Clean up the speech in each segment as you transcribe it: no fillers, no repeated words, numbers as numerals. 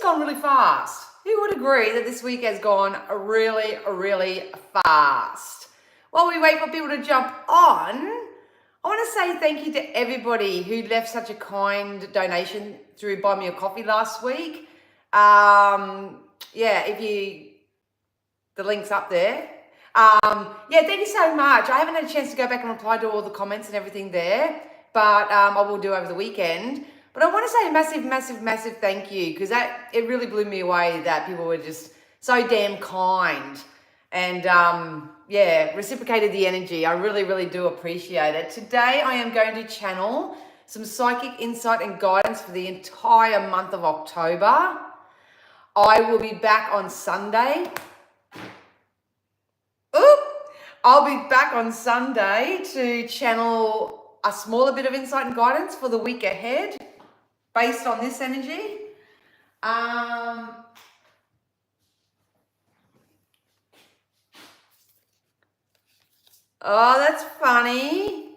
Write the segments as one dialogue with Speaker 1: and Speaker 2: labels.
Speaker 1: gone really fast. Who would agree that this week has gone really, really fast? While we wait for people to jump on, I want to say thank you to everybody who left such a kind donation through Buy Me a Coffee last week. The link's up there. Thank you so much. I haven't had a chance to go back and reply to all the comments and everything there, but I will do over the weekend. But I want to say a massive thank you, because it really blew me away that people were just so damn kind and reciprocated the energy. I really do appreciate it. Today I am going to channel some psychic insight and guidance for the entire month of October. I will be back on Sunday. I'll be back on Sunday to channel a smaller bit of insight and guidance for the week ahead based on this energy. Oh, that's funny.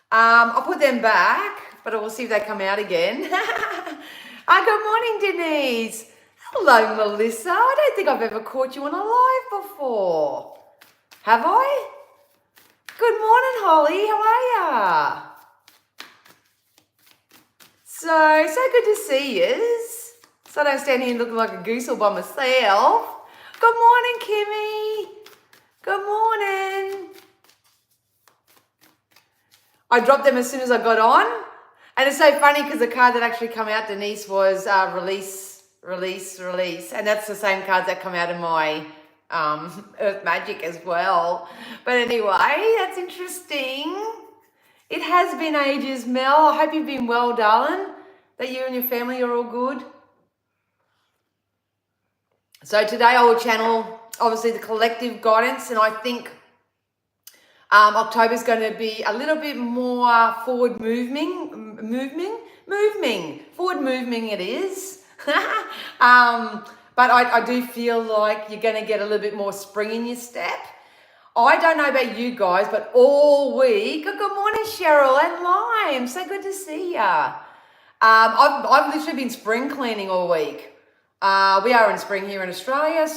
Speaker 1: I'll put them back, but we'll see if they come out again. Good morning, Denise. Hello, Melissa. I don't think I've ever caught you on a live before. Have I? Good morning, Holly. How are ya? So good to see you. So I don't stand here looking like a goose all by myself. Good morning, Kimmy. Good morning. I dropped them as soon as I got on. And it's so funny because the card that actually come out, Denise, was release. And that's the same cards that come out of my Earth Magic as well. But anyway, that's interesting. It has been ages, Mel. I hope you've been well, darling. That you and your family are all good. So today I will channel, obviously, the collective guidance. And I think October is going to be a little bit more forward moving it is. But I do feel like you're going to get a little bit more spring in your step. I don't know about you guys, but all week, good morning, Cheryl and Lime. So good to see ya. I've literally been spring cleaning all week. We are in spring here in Australia,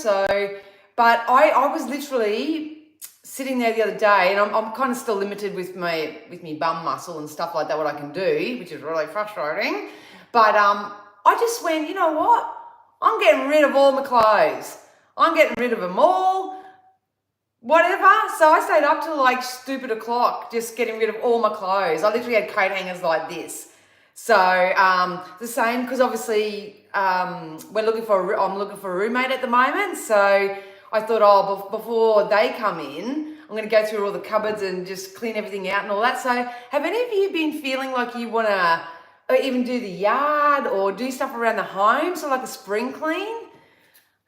Speaker 1: but I was literally sitting there the other day, and I'm kind of still limited with my bum muscle and stuff like that, what I can do, which is really frustrating. But I just went, you know what? I'm getting rid of all my clothes. I'm getting rid of them all. Whatever. So I stayed up till like stupid o'clock, just getting rid of all my clothes. I literally had coat hangers like this. So the same, because obviously I'm looking for a roommate at the moment. So I thought, before they come in, I'm going to go through all the cupboards and just clean everything out and all that. So have any of you been feeling like you want to even do the yard or do stuff around the home, so like a spring clean?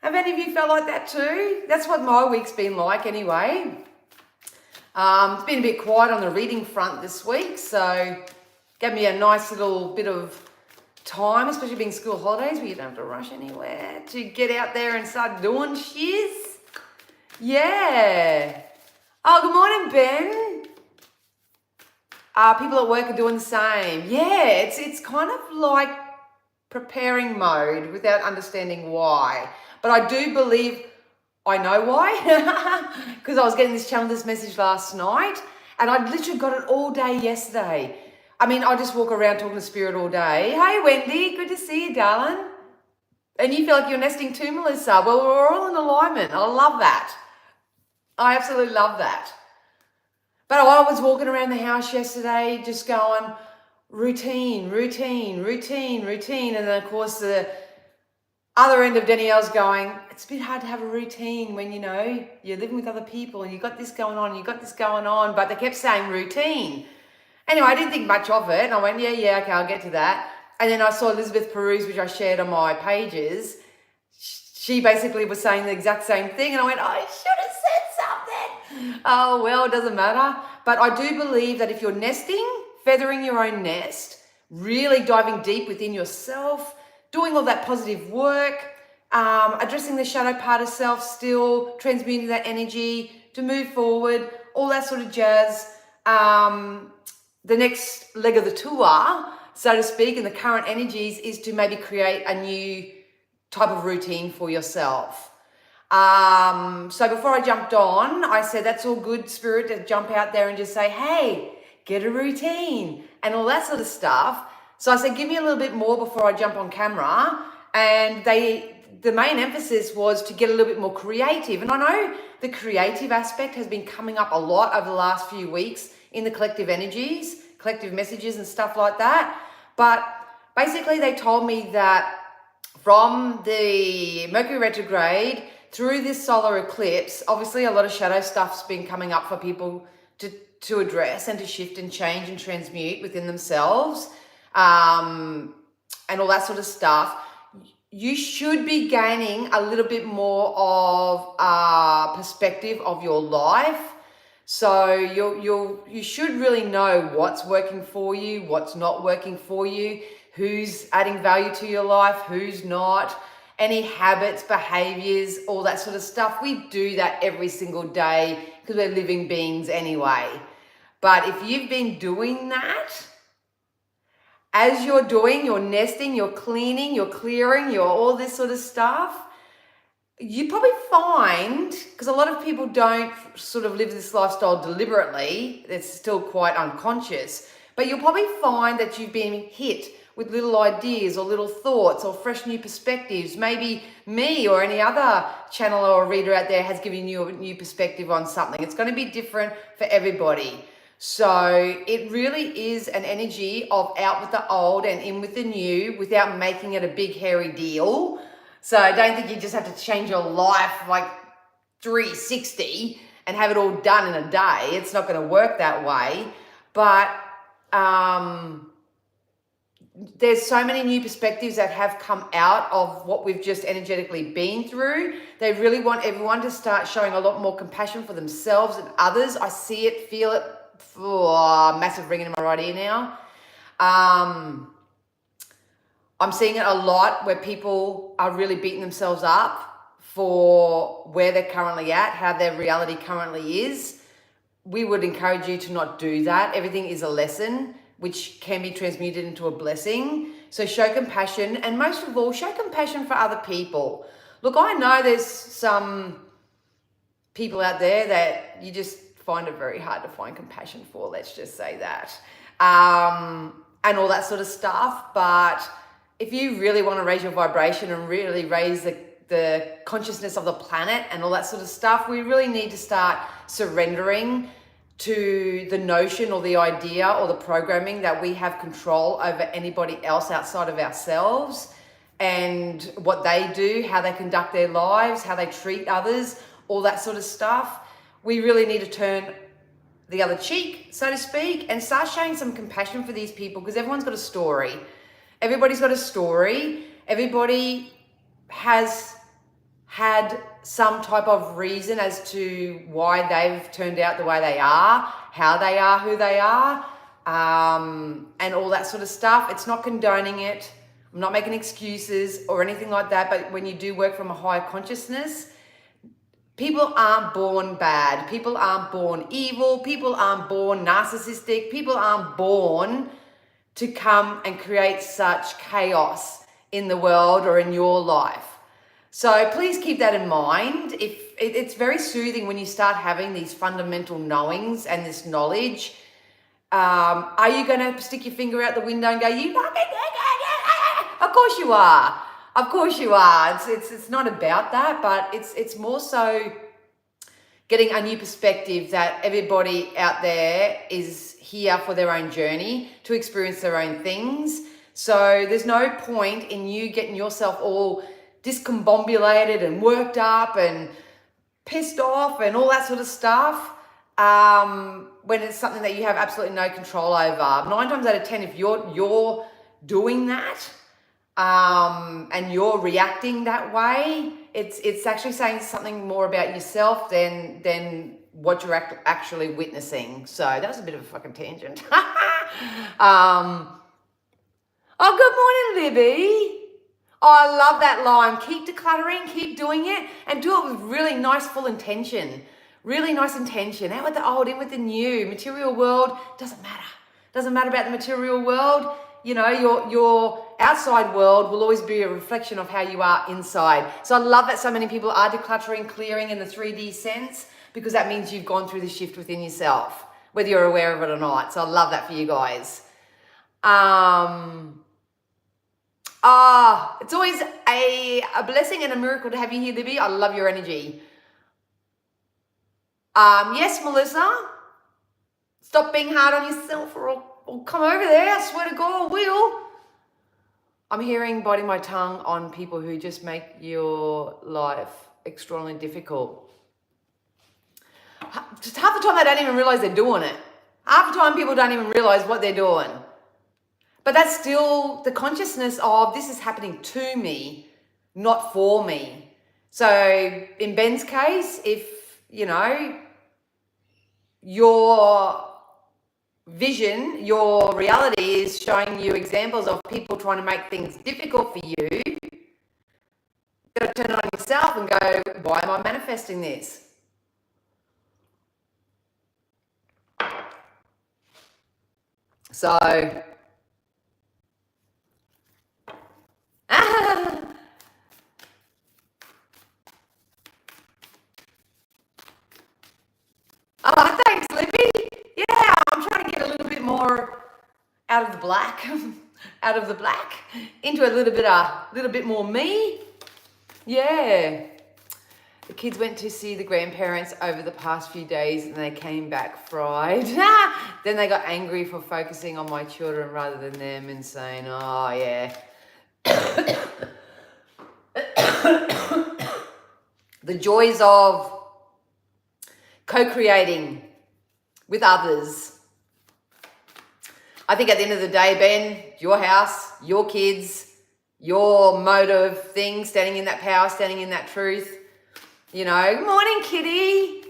Speaker 1: Have any of you felt like that too? That's what my week's been like anyway. It's been a bit quiet on the reading front this week, so gave me a nice little bit of time, especially being school holidays where you don't have to rush anywhere, to get out there and start doing shiz. Yeah. Oh, good morning, Ben. People at work are doing the same. Yeah, it's kind of like preparing mode without understanding why. But I do believe I know why, because I was getting this message last night, and I literally got it all day yesterday. I mean, I just walk around talking to spirit all day. Hey, Wendy, good to see you, darling. And you feel like you're nesting too, Melissa. Well, we're all in alignment. I love that. I absolutely love that. But I was walking around the house yesterday just going routine. And then, of course, the other end of Danielle's going, it's a bit hard to have a routine when, you're living with other people and you've got this going on, But they kept saying routine. Anyway, I didn't think much of it. And I went, yeah, okay, I'll get to that. And then I saw Elizabeth Peruse, which I shared on my pages. She basically was saying the exact same thing. And I went, I should have said something. Oh, well, it doesn't matter. But I do believe that if you're nesting, feathering your own nest, really diving deep within yourself, doing all that positive work, addressing the shadow part of self still, transmuting that energy to move forward, all that sort of jazz. The next leg of the tour so to speak, in the current energies is to maybe create a new type of routine for yourself. So before I jumped on, I said, that's all good, Spirit, to jump out there and just say, hey, get a routine and all that sort of stuff. So I said, give me a little bit more before I jump on camera. And the main emphasis was to get a little bit more creative. And I know the creative aspect has been coming up a lot over the last few weeks in the collective energies, collective messages and stuff like that. But basically they told me that from the Mercury retrograde through this solar eclipse, obviously a lot of shadow stuff's been coming up for people to address and to shift and change and transmute within themselves, and all that sort of stuff. You should be gaining a little bit more of perspective of your life. So you should really know what's working for you, what's not working for you, who's adding value to your life, who's not, any habits, behaviors, all that sort of stuff. We do that every single day because we're living beings anyway. But if you've been doing that, as you're doing your nesting, your cleaning, your clearing, your all this sort of stuff, you probably find, because a lot of people don't sort of live this lifestyle deliberately, it's still quite unconscious, but you'll probably find that you've been hit with little ideas or little thoughts or fresh new perspectives. Maybe me or any other channeler or reader out there has given you a new perspective on something. It's going to be different for everybody. So it really is an energy of out with the old and in with the new without making it a big hairy deal. So I don't think you just have to change your life like 360 and have it all done in a day. It's not going to work that way. But there's so many new perspectives that have come out of what we've just energetically been through. They really want everyone to start showing a lot more compassion for themselves and others. I see it, feel it. Oh, massive ringing in my right ear now. I'm seeing it a lot where people are really beating themselves up for where they're currently at, how their reality currently is. We would encourage you to not do that. Everything is a lesson which can be transmuted into a blessing. So show compassion, and most of all, show compassion for other people. Look, I know there's some people out there that you just find it very hard to find compassion for, let's just say that, and all that sort of stuff. But if you really want to raise your vibration and really raise the consciousness of the planet and all that sort of stuff, we really need to start surrendering to the notion or the idea or the programming that we have control over anybody else outside of ourselves and what they do, how they conduct their lives, how they treat others, all that sort of stuff. We really need to turn the other cheek, so to speak, and start showing some compassion for these people, because everyone's got a story. Everybody's got a story. Everybody has had some type of reason as to why they've turned out the way they are, how they are, who they are, and all that sort of stuff. It's not condoning it. I'm not making excuses or anything like that, but when you do work from a higher consciousness, people aren't born bad. People aren't born evil. People aren't born narcissistic. People aren't born to come and create such chaos in the world or in your life. So please keep that in mind. If it's very soothing when you start having these fundamental knowings and this knowledge. Are you going to stick your finger out the window and go, you fucking... Of course you are. Of course you are. It's not about that, but it's more so getting a new perspective that everybody out there is here for their own journey, to experience their own things. So there's no point in you getting yourself all discombobulated and worked up and pissed off and all that sort of stuff when it's something that you have absolutely no control over. 9 times out of 10, if you're doing that and you're reacting that way, it's actually saying something more about yourself than what you're actually witnessing. So that was a bit of a fucking tangent. Oh, good morning, Libby. Oh, I love that line. Keep decluttering, keep doing it, and do it with really nice, full intention. Really nice intention. Out with the old, in with the new. Material world, doesn't matter. Doesn't matter about the material world. You know, your outside world will always be a reflection of how you are inside. So I love that so many people are decluttering, clearing in the 3D sense, because that means you've gone through the shift within yourself, whether you're aware of it or not. So I love that for you guys. It's always a blessing and a miracle to have you here, Libby. I love your energy. Yes, Melissa. Stop being hard on yourself or I'll come over there. I swear to God, I will. I'm hearing biting my tongue on people who just make your life extraordinarily difficult. Just half the time they don't even realize they're doing it. Half the time people don't even realize what they're doing. But that's still the consciousness of this is happening to me, not for me. So in Ben's case, if, you know, your vision, your reality is showing you examples of people trying to make things difficult for you, you've got to turn it on yourself and go, why am I manifesting this? So, oh, thanks, Libby. Yeah, I'm trying to get a little bit more out of the black, into a little bit more me. Yeah. The kids went to see the grandparents over the past few days and they came back fried. Then they got angry for focusing on my children rather than them and saying, oh, yeah. The joys of co-creating with others. I think at the end of the day, Ben, your house, your kids, your mode of things, standing in that power, standing in that truth. You know, good morning, Kitty.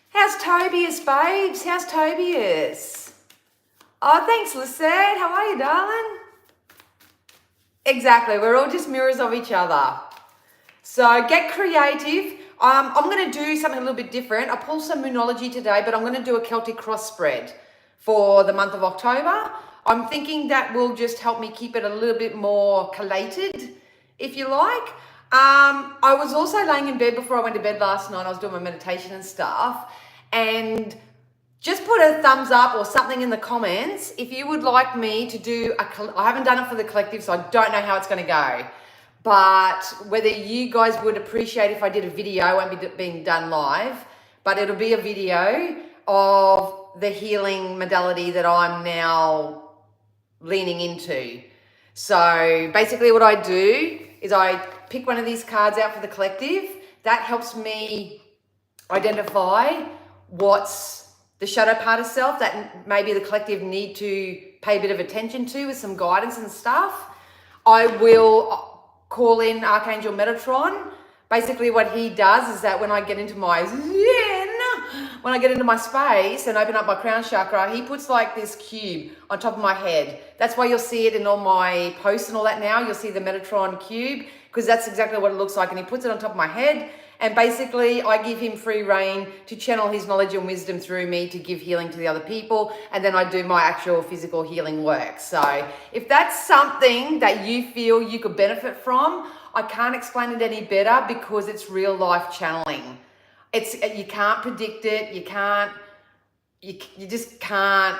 Speaker 1: How's Tobias, babes? How's Tobias? Oh, thanks, Lisette. How are you, darling? Exactly. We're all just mirrors of each other. So get creative. I'm going to do something a little bit different. I pulled some Moonology today, but I'm going to do a Celtic cross spread for the month of October. I'm thinking that will just help me keep it a little bit more collated, if you like. I was also laying in bed before I went to bed last night. I was doing my meditation and stuff, and just put a thumbs up or something in the comments if you would like me to do I haven't done it for the collective, so I don't know how it's going to go. But whether you guys would appreciate if I did a video, it won't be being done live, but it'll be a video of the healing modality that I'm now leaning into. So basically what I do is I pick one of these cards out for the collective. That helps me identify what's the shadow part of self that maybe the collective need to pay a bit of attention to with some guidance and stuff. I will call in Archangel Metatron. Basically what he does is that when I get into my zen, when I get into my space and open up my crown chakra, he puts like this cube on top of my head. That's why you'll see it in all my posts and all that now. You'll see the Metatron cube because that's exactly what it looks like. And he puts it on top of my head. And basically I give him free reign to channel his knowledge and wisdom through me to give healing to the other people. And then I do my actual physical healing work. So if that's something that you feel you could benefit from, I can't explain it any better because it's real life channeling. You can't predict it. You just can't,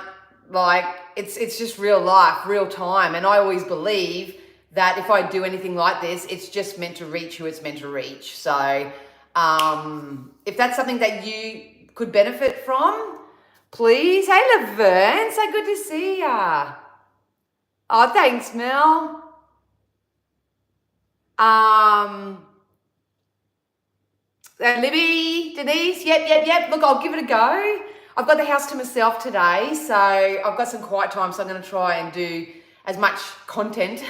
Speaker 1: like, it's just real life, real time. And I always believe that if I do anything like this, it's just meant to reach who it's meant to reach. So if that's something that you could benefit from, please. Hey, Laverne, so good to see ya. Oh, thanks, Mel. Libby, Denise, yep. Look, I'll give it a go. I've got the house to myself today, so I've got some quiet time, so I'm going to try and do as much content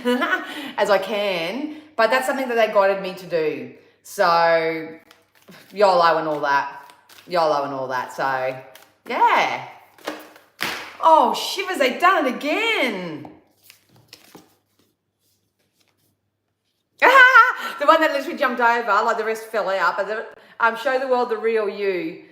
Speaker 1: as I can. But that's something that they guided me to do. So, YOLO and all that. So, yeah. Oh, shivers, they've done it again. The one that literally jumped over, like the rest fell out, but show the world the real you.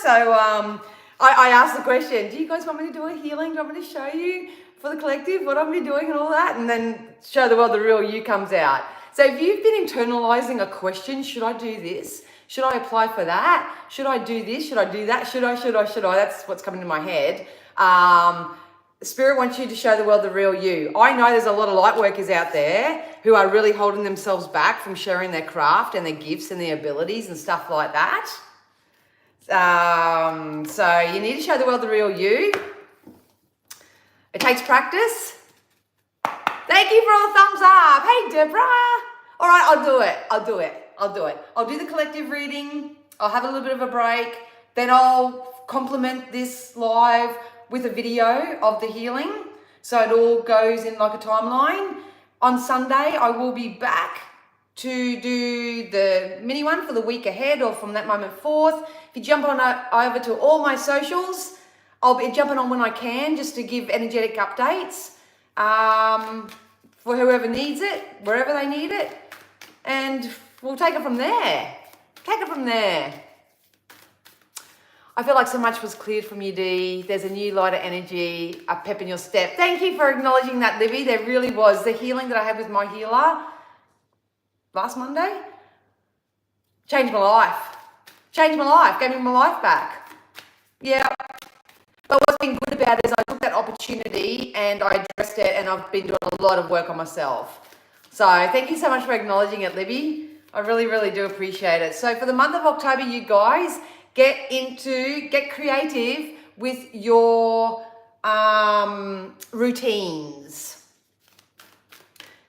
Speaker 1: So I asked the question, do you guys want me to do a healing? Do you want me to show you for the collective what I'm doing and all that? And then show the world the real you comes out. So if you've been internalizing a question, should I do this? Should I apply for that? Should I do this? Should I do that? Should I? That's what's coming to my head. Spirit wants you to show the world the real you. I know there's a lot of light workers out there who are really holding themselves back from sharing their craft and their gifts and their abilities and stuff like that. So you need to show the world the real you. It takes practice. Thank you for all the thumbs up. Hey, Deborah. All right, I'll do it. I'll do the collective reading. I'll have a little bit of a break. Then I'll complement this live with a video of the healing. So it all goes in like a timeline. On Sunday, I will be back to do the mini one for the week ahead or from that moment forth. If you jump on over to all my socials, I'll be jumping on when I can just to give energetic updates for whoever needs it, wherever they need it. And we'll take it from there. I feel like so much was cleared from you, Dee. There's a new lighter energy, a pep in your step. Thank you for acknowledging that, Libby. There really was. The healing that I had with my healer last Monday changed my life. Gave me my life back. Yeah. But what's been good about it is I took that opportunity and I addressed it, and I've been doing a lot of work on myself. So thank you so much for acknowledging it, Libby. I really, really do appreciate it. So for the month of October, you guys, get creative with your routines.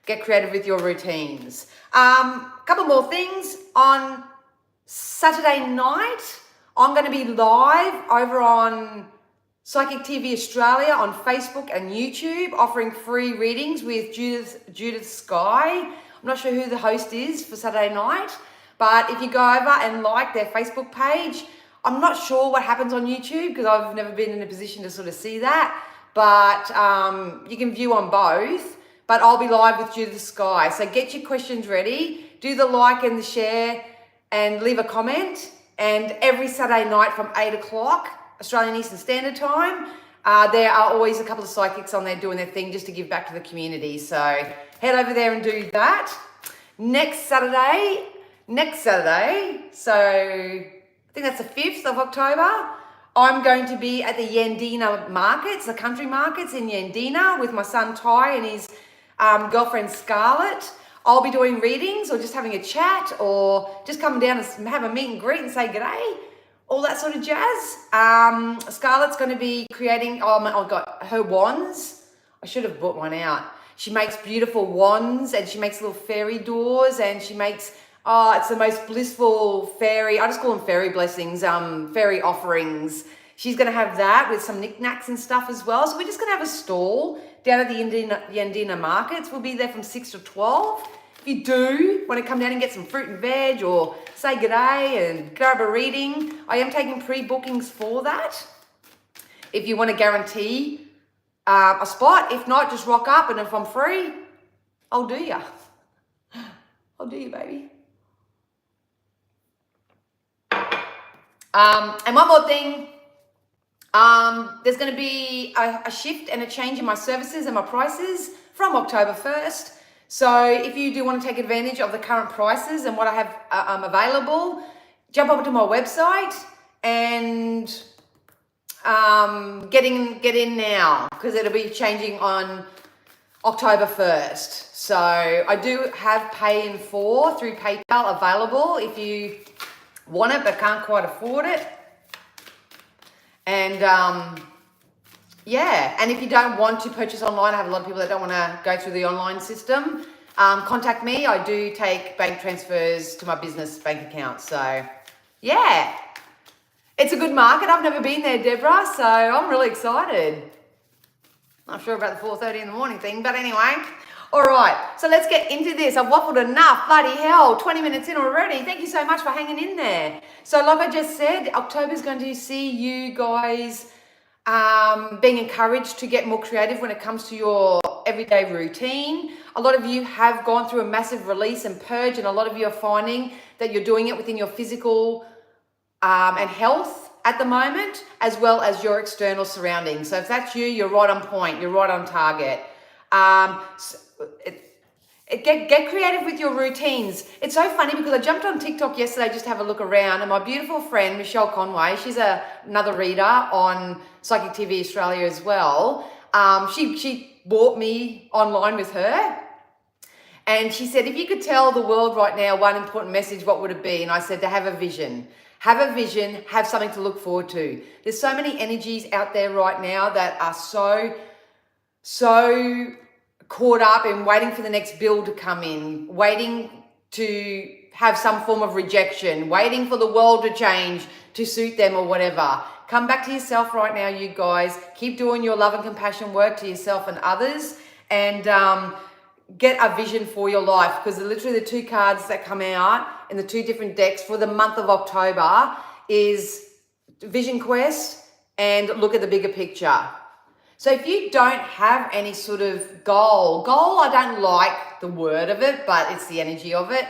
Speaker 1: Get creative with your routines. Couple more things. On Saturday night, I'm going to be live over on Psychic TV Australia on Facebook and YouTube, offering free readings with Judith Sky. I'm not sure who the host is for Saturday night, but if you go over and like their Facebook page, I'm not sure what happens on YouTube because I've never been in a position to sort of see that, but you can view on both. But I'll be live with Judith Sky. So get your questions ready, do the like and the share, and leave a comment. And every Saturday night from 8 o'clock, Australian Eastern Standard Time, there are always a couple of psychics on there doing their thing just to give back to the community. So head over there and do that. Next Saturday, so I think that's the 5th of October, I'm going to be at the Yandina markets, the country markets in Yandina with my son Ty and his girlfriend Scarlett. I'll be doing readings or just having a chat or just coming down and have a meet and greet and say g'day, all that sort of jazz. Scarlett's going to be creating, I got her wands. I should have brought one out. She makes beautiful wands and she makes little fairy doors and she makes, it's the most blissful fairy, I just call them fairy blessings, fairy offerings. She's going to have that with some knickknacks and stuff as well. So we're just going to have a stall down at the Yandina markets. We'll be there from 6 to 12. If you do want to come down and get some fruit and veg or say g'day and grab a reading, I am taking pre-bookings for that. If you want to guarantee a spot, if not, just rock up, and if I'm free, I'll do ya. I'll do you, baby. And one more thing. There's going to be a shift and a change in my services and my prices from October 1st. So if you do want to take advantage of the current prices and what I have available, jump over to my website and get in now because it'll be changing on October 1st. So I do have pay in full through PayPal available if you want it but can't quite afford it. And yeah, and if you don't want to purchase online, I have a lot of people that don't want to go through the online system. Contact me. I do take bank transfers to my business bank account. So yeah, it's a good market. I've never been there, Deborah, so I'm really excited. Not sure about the 4:30 in the morning thing, but anyway. All right, so let's get into this. I've waffled enough, bloody hell, 20 minutes in already. Thank you so much for hanging in there. So like I just said, October's going to see you guys being encouraged to get more creative when it comes to your everyday routine. A lot of you have gone through a massive release and purge, and a lot of you are finding that you're doing it within your physical and health at the moment, as well as your external surroundings. So if that's you, you're right on point, you're right on target. Get creative with your routines. It's so funny because I jumped on TikTok yesterday just to have a look around, and my beautiful friend Michelle Conway, she's another reader on Psychic TV Australia as well. She bought me online with her, and she said, if you could tell the world right now one important message, what would it be? And I said, to have a vision. Have a vision, have something to look forward to. There's so many energies out there right now that are so caught up in waiting for the next bill to come in, waiting to have some form of rejection, waiting for the world to change to suit them or whatever. Come back to yourself right now, you guys. Keep doing your love and compassion work to yourself and others, and get a vision for your life, because literally the two cards that come out in the two different decks for the month of October is Vision Quest and Look at the Bigger Picture. So if you don't have any sort of goal, I don't like the word of it, but it's the energy of it.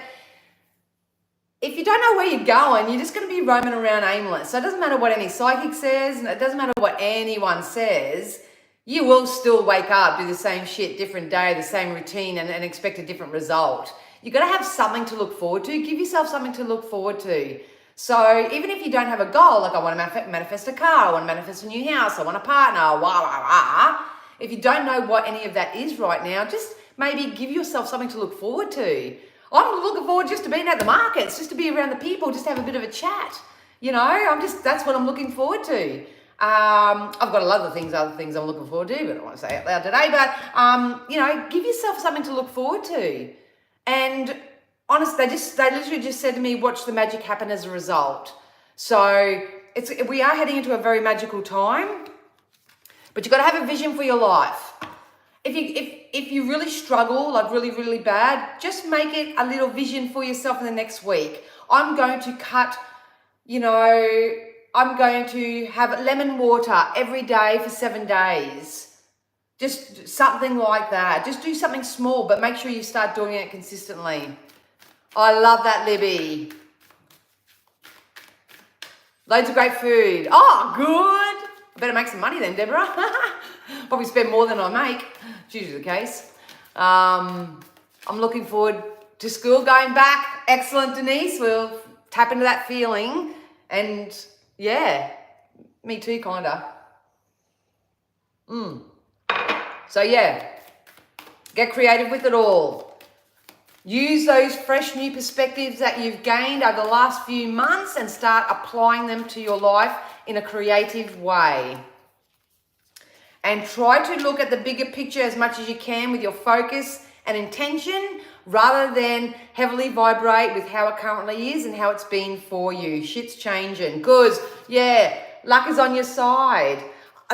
Speaker 1: If you don't know where you're going, you're just going to be roaming around aimless. So it doesn't matter what any psychic says, and it doesn't matter what anyone says, you will still wake up, do the same shit, different day, the same routine, and expect a different result. You've got to have something to look forward to. Give yourself something to look forward to. So even if you don't have a goal, like I want to manifest a car, I want to manifest a new house, I want a partner, if you don't know what any of that is right now, just maybe give yourself something to look forward to. I'm looking forward just to being at the markets, just to be around the people, just to have a bit of a chat. You know, that's what I'm looking forward to. I've got a lot of other things I'm looking forward to, but I don't want to say it loud today. But, you know, give yourself something to look forward to. And honestly, they literally just said to me, watch the magic happen as a result. So we are heading into a very magical time, but you've got to have a vision for your life. If you really struggle, like really, really bad, just make it a little vision for yourself in the next week. I'm going to I'm going to have lemon water every day for 7 days. Just something like that. Just do something small, but make sure you start doing it consistently. I love that, Libby. Loads of great food. Oh, good. I better make some money then, Deborah. Probably spend more than I make. It's usually the case. I'm looking forward to school going back. Excellent, Denise. We'll tap into that feeling. And yeah, me too, kinda. So yeah, get creative with it all. Use those fresh new perspectives that you've gained over the last few months and start applying them to your life in a creative way. And try to look at the bigger picture as much as you can with your focus and intention, rather than heavily vibrate with how it currently is and how it's been for you. Shit's changing. Because, yeah, luck is on your side.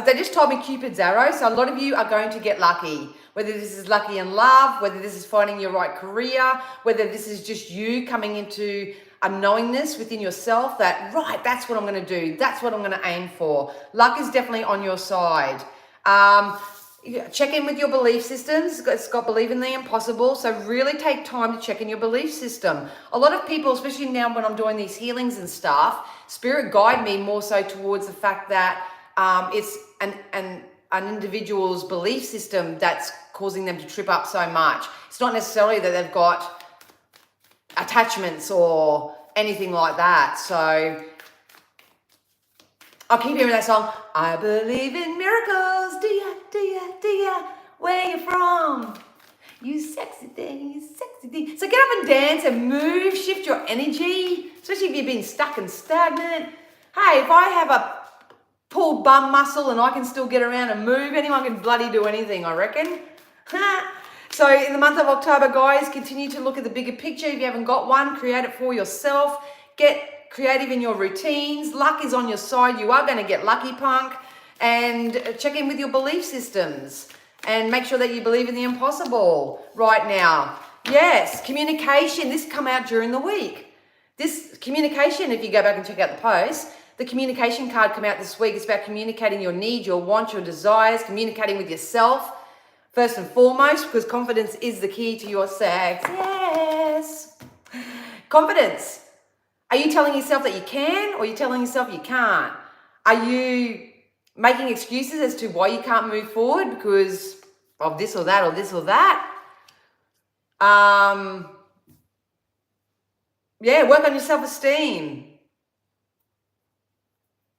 Speaker 1: They just told me Cupid's arrow, so a lot of you are going to get lucky. Whether this is lucky in love, whether this is finding your right career, whether this is just you coming into a knowingness within yourself that, right, that's what I'm going to do. That's what I'm going to aim for. Luck is definitely on your side. Check in with your belief systems. It's got believe in the impossible. So really take time to check in your belief system. A lot of people, especially now when I'm doing these healings and stuff, spirit guide me more so towards the fact that it's an individual's belief system that's causing them to trip up so much. It's not necessarily that they've got attachments or anything like that. So I'll keep hearing that song. I believe in miracles. Do ya? Where you from? You sexy thing, you sexy thing. So get up and dance and move, shift your energy, especially if you've been stuck and stagnant. Hey, if I have a pulled bum muscle and I can still get around and move, anyone can bloody do anything, I reckon. So in the month of October, guys, continue to look at the bigger picture. If you haven't got one, create it for yourself. Get creative in your routines. Luck is on your side. You are going to get lucky, punk. And check in with your belief systems and make sure that you believe in the impossible right now. Yes, communication. This come out during the week. This communication, if you go back and check out the post, the communication card come out this week. It's about communicating your needs, your wants, your desires, communicating with yourself first and foremost, because confidence is the key to your sex. Yes. Confidence. Are you telling yourself that you can, or are you telling yourself you can't? Are you making excuses as to why you can't move forward because of this or that or this or that? Yeah, work on your self-esteem.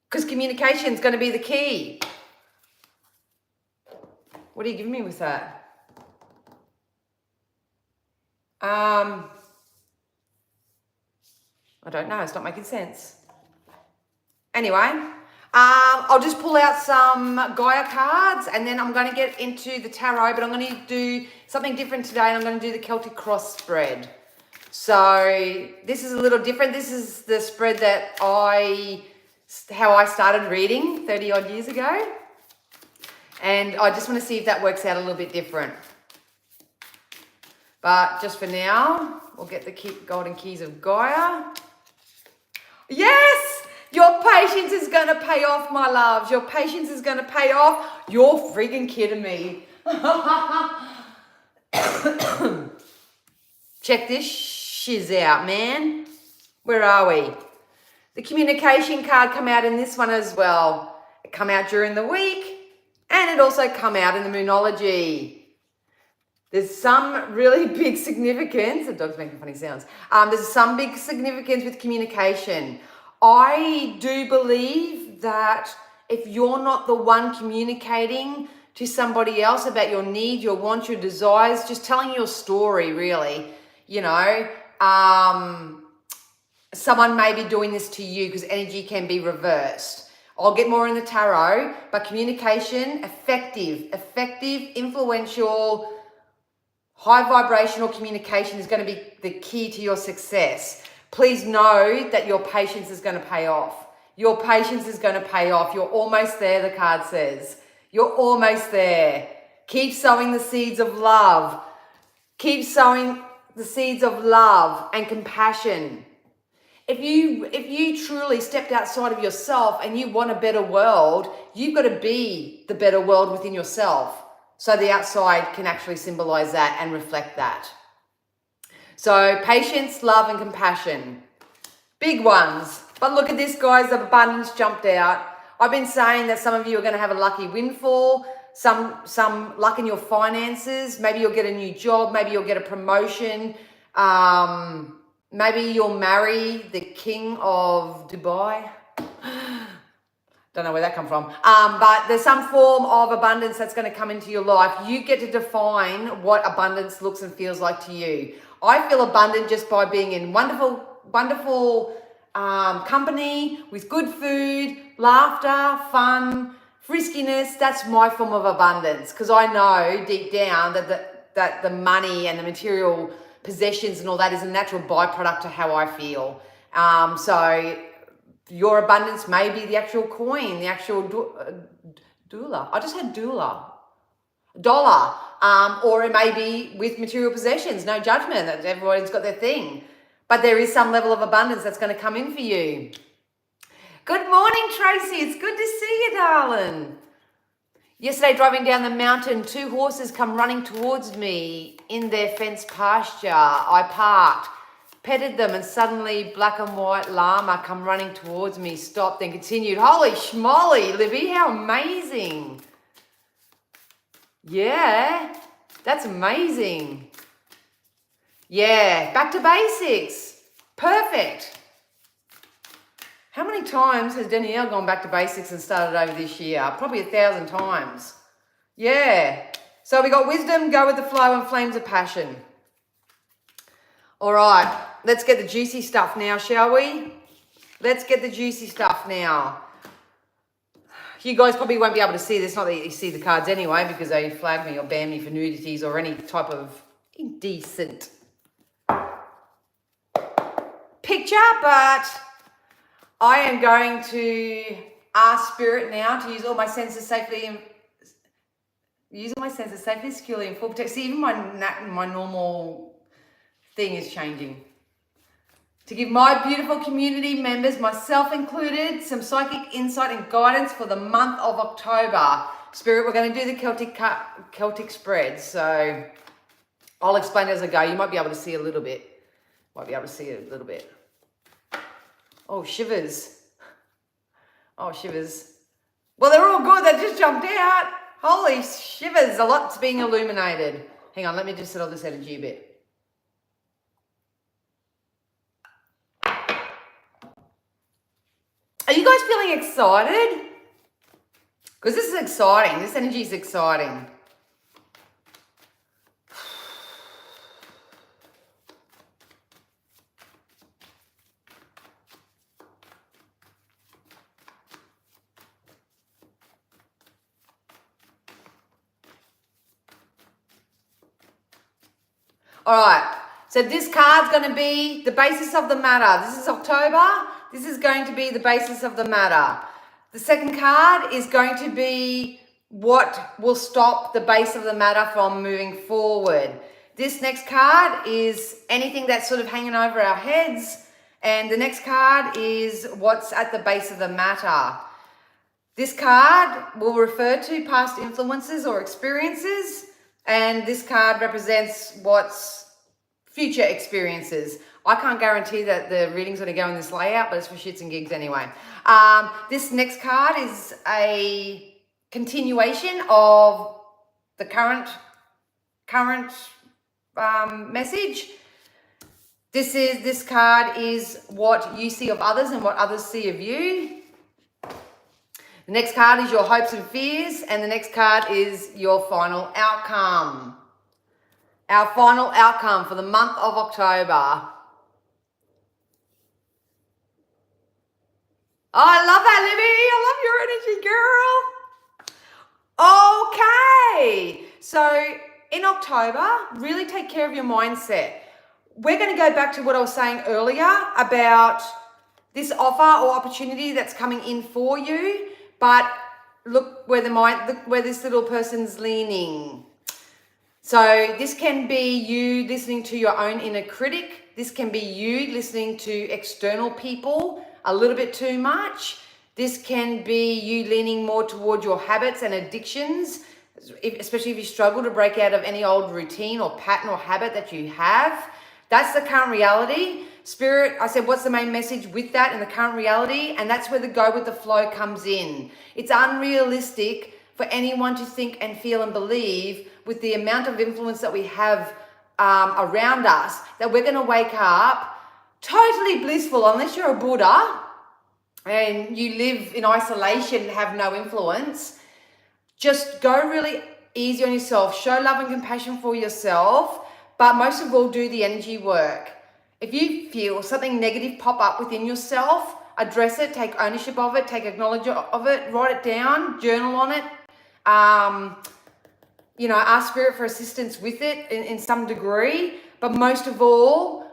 Speaker 1: Because communication is going to be the key. What are you giving me with that? I don't know. It's not making sense. Anyway, I'll just pull out some Gaia cards and then I'm going to get into the tarot, but I'm going to do something different today and I'm going to do the Celtic cross spread. So this is a little different. This is the spread that how I started reading 30 odd years ago. And I just want to see if that works out a little bit different. But just for now, we'll get the golden keys of Gaia. Yes! Your patience is going to pay off, my loves. Your patience is going to pay off. You're freaking kidding me. Check this shiz out, man. Where are we? The communication card come out in this one as well. It come out during the week and it also come out in the Moonology. There's some really big significance. The dog's making funny sounds. There's some big significance with communication. I do believe that if you're not the one communicating to somebody else about your needs, your wants, your desires, just telling your story, really, you know, someone may be doing this to you because energy can be reversed. I'll get more in the tarot, but communication, effective, influential, high vibrational communication is going to be the key to your success. Please know that your patience is going to pay off. Your patience is going to pay off. You're almost there, the card says. You're almost there. Keep sowing the seeds of love. Keep sowing the seeds of love and compassion. If you truly stepped outside of yourself and you want a better world, you've got to be the better world within yourself. So the outside can actually symbolize that and reflect that. So patience, love, and compassion. Big ones. But look at this, guys. Abundance jumped out. I've been saying that some of you are going to have a lucky windfall, some luck in your finances. Maybe you'll get a new job. Maybe you'll get a promotion. Maybe you'll marry the king of Dubai. Don't know where that come from. But there's some form of abundance that's going to come into your life. You get to define what abundance looks and feels like to you. I feel abundant just by being in wonderful company with good food, laughter, fun, friskiness. That's my form of abundance because I know deep down that the money and the material possessions and all that is a natural byproduct to how I feel. So your abundance may be the actual coin, the actual doula. I just had doula. Dollar. Or it may be with material possessions. No judgment. Everybody's got their thing. But there is some level of abundance that's going to come in for you. Good morning, Tracy. It's good to see you, darling. Yesterday, driving down the mountain, 2 horses come running towards me in their fenced pasture. I parked, petted them, and suddenly black and white llama come running towards me, stopped, then continued. Holy schmoly, Libby, how amazing. Yeah, that's amazing. Yeah, back to basics. Perfect. How many times has Danielle gone back to basics and started over this year? Probably 1,000 times. Yeah. So we got wisdom, go with the flow, and flames of passion. All right, let's get the juicy stuff now, shall we? Let's get the juicy stuff now. You guys probably won't be able to see this, not that you see the cards anyway, because they flag me or ban me for nudities or any type of indecent picture, but I am going to ask Spirit now to use all my senses safely, securely, and full protection. See, even my normal thing is changing. To give my beautiful community members, myself included, some psychic insight and guidance for the month of October. Spirit, we're going to do the Celtic spread, so I'll explain as I go. You might be able to see a little bit. Oh, shivers. Oh, shivers. Well, they're all good. They just jumped out. Holy shivers. A lot's being illuminated. Hang on, let me just settle this energy a bit. Are you guys feeling excited? Because this is exciting. This energy is exciting. All right, so this card's going to be the basis of the matter. This is October. This is going to be the basis of the matter. The second card is going to be what will stop the base of the matter from moving forward. This next card is anything that's sort of hanging over our heads. And the next card is what's at the base of the matter. This card will refer to past influences or experiences. And this card represents what's future experiences. I can't guarantee that the reading's going to go in this layout, but it's for shits and gigs anyway. This next card is a continuation of the current message. This card is what you see of others and what others see of you. The next card is your hopes and fears, and the next card is your final outcome. Our final outcome for the month of October. Oh, I love that, Libby. I love your energy, girl. Okay. So in October, really take care of your mindset. We're going to go back to what I was saying earlier about this offer or opportunity that's coming in for you. But look where this little person's leaning. So this can be you listening to your own inner critic. This can be you listening to external people a little bit too much. This can be you leaning more toward your habits and addictions, especially if you struggle to break out of any old routine or pattern or habit that you have. That's the current reality. Spirit, I said, what's the main message with that in the current reality? And that's where the go with the flow comes in. It's unrealistic for anyone to think and feel and believe with the amount of influence that we have around us that we're going to wake up totally blissful, unless you're a Buddha and you live in isolation and have no influence. Just go really easy on yourself. Show love and compassion for yourself, but most of all, do the energy work. If you feel something negative pop up within yourself, address it, take ownership of it, take acknowledgement of it, write it down, journal on it. Ask Spirit for assistance with it in some degree. But most of all,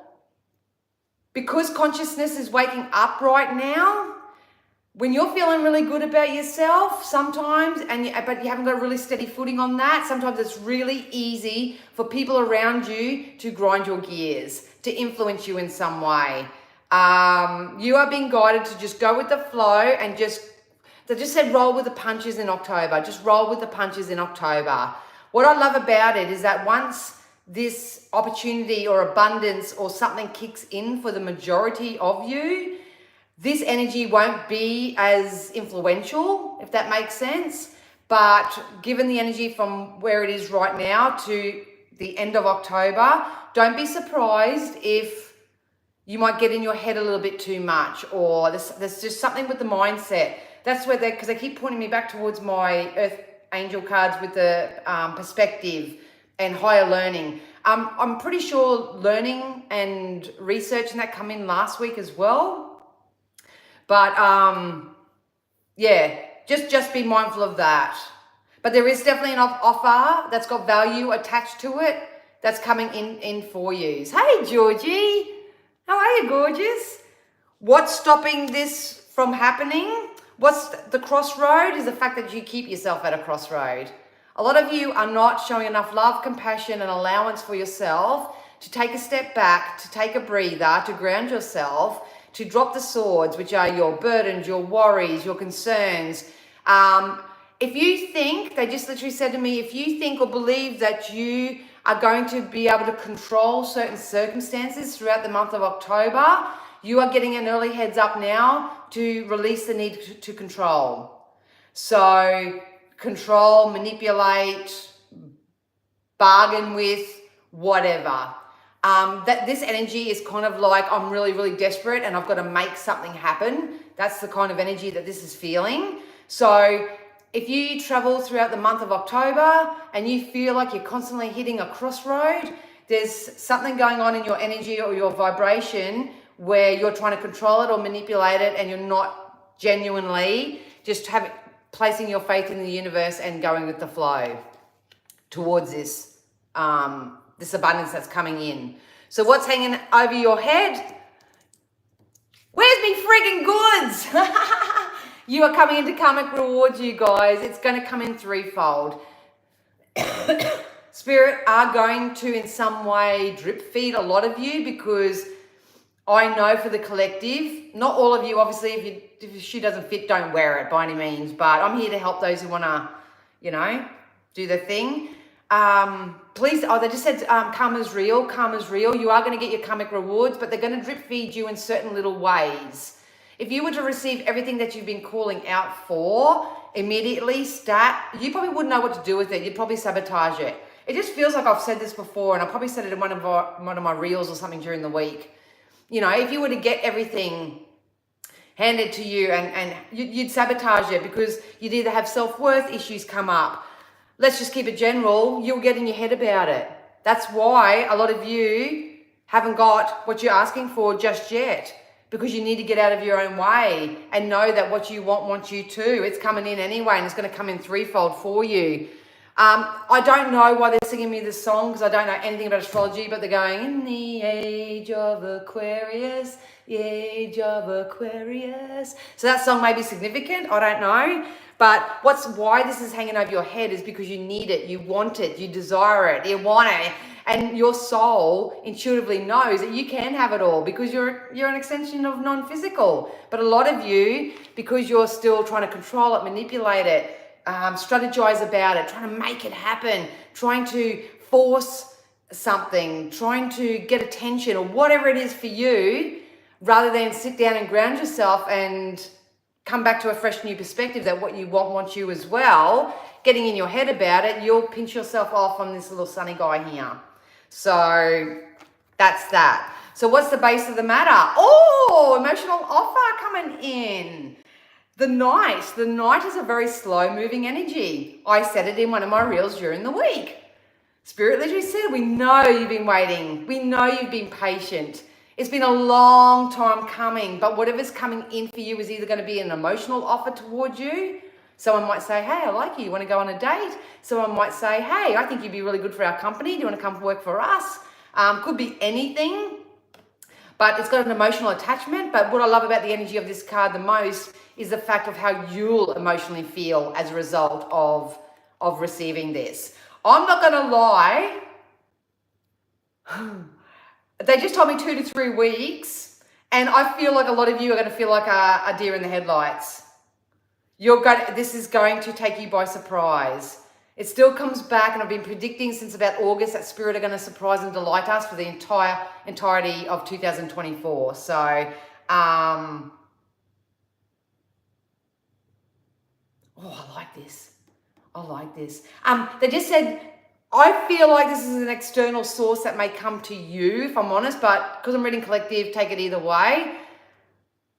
Speaker 1: because consciousness is waking up right now, when you're feeling really good about yourself sometimes, but you haven't got a really steady footing on that, sometimes it's really easy for people around you to grind your gears, to influence you in some way. You are being guided to just go with the flow and they just said roll with the punches in October. Just roll with the punches in October. What I love about it is that once this opportunity or abundance or something kicks in for the majority of you, this energy won't be as influential, if that makes sense. But given the energy from where it is right now to the end of October, don't be surprised if you might get in your head a little bit too much, or there's just something with the mindset. That's where because they keep pointing me back towards my Earth Angel cards with the perspective and higher learning. I'm pretty sure learning and research and that come in last week as well. But just be mindful of that. But there is definitely an offer that's got value attached to it that's coming in for you. Hey, Georgie. How are you, gorgeous? What's stopping this from happening? What's the crossroad is the fact that you keep yourself at a crossroad. A lot of you are not showing enough love, compassion, and allowance for yourself to take a step back, to take a breather, to ground yourself, to drop the swords, which are your burdens, your worries, your concerns. If you think, they just literally said to me, if you think or believe that you are going to be able to control certain circumstances throughout the month of October, you are getting an early heads up now to release the need to control. So control, manipulate, bargain with, whatever. That this energy is kind of like, I'm really, really desperate and I've got to make something happen. That's the kind of energy that this is feeling. So if you travel throughout the month of October and you feel like you're constantly hitting a crossroad, there's something going on in your energy or your vibration where you're trying to control it or manipulate it, and you're not genuinely just placing your faith in the universe and going with the flow towards this abundance that's coming in. So what's hanging over your head? Where's me friggin' goods? You are coming into karmic rewards, you guys. It's going to come in threefold. Spirit are going to, in some way, drip feed a lot of you, because I know for the collective, not all of you, obviously, if your shoe doesn't fit, don't wear it by any means, but I'm here to help those who want to, do their thing. Please, they just said karma's real. You are going to get your karmic rewards, but they're going to drip feed you in certain little ways. If you were to receive everything that you've been calling out for immediately, you probably wouldn't know what to do with it. You'd probably sabotage it. It just feels like I've said this before, and I probably said it in one of my reels or something during the week. If you were to get everything handed to you, and you'd sabotage it, because you'd either have self-worth issues come up. Let's just keep it general. You'll get in your head about it. That's why a lot of you haven't got what you're asking for just yet, because you need to get out of your own way and know that what you wants you to. It's coming in anyway, and it's going to come in threefold for you. I don't know why they're singing me this song, because I don't know anything about astrology, but they're going, in the age of Aquarius, the age of Aquarius. So that song may be significant, I don't know. But why this is hanging over your head is because you need it, you want it, you desire it, you want it. And your soul intuitively knows that you can have it all, because you're an extension of non-physical. But a lot of you, because you're still trying to control it, manipulate it, strategize about it, trying to make it happen, trying to force something, trying to get attention or whatever it is for you, rather than sit down and ground yourself and come back to a fresh new perspective that what you wants you as well, getting in your head about it, you'll pinch yourself off on this little sunny guy here. So that's that. So what's the base of the matter? Oh, emotional offer coming in. The Knight is a very slow moving energy. I said it in one of my reels during the week. Spirit literally said, we know you've been waiting. We know you've been patient. It's been a long time coming, but whatever's coming in for you is either going to be an emotional offer towards you. Someone might say, hey, I like you. You want to go on a date? Someone might say, hey, I think you'd be really good for our company. Do you want to come work for us? Could be anything, but it's got an emotional attachment. But what I love about the energy of this card the most is the fact of how you'll emotionally feel as a result of receiving this. I'm not going to lie. They just told me 2 to 3 weeks, and I feel like a lot of you are going to feel like a deer in the headlights. This is going to take you by surprise. It still comes back, and I've been predicting since about August that Spirit are going to surprise and delight us for the entirety of 2024. So, I like this. They just said, I feel like this is an external source that may come to you, if I'm honest, but because I'm reading collective, take it either way.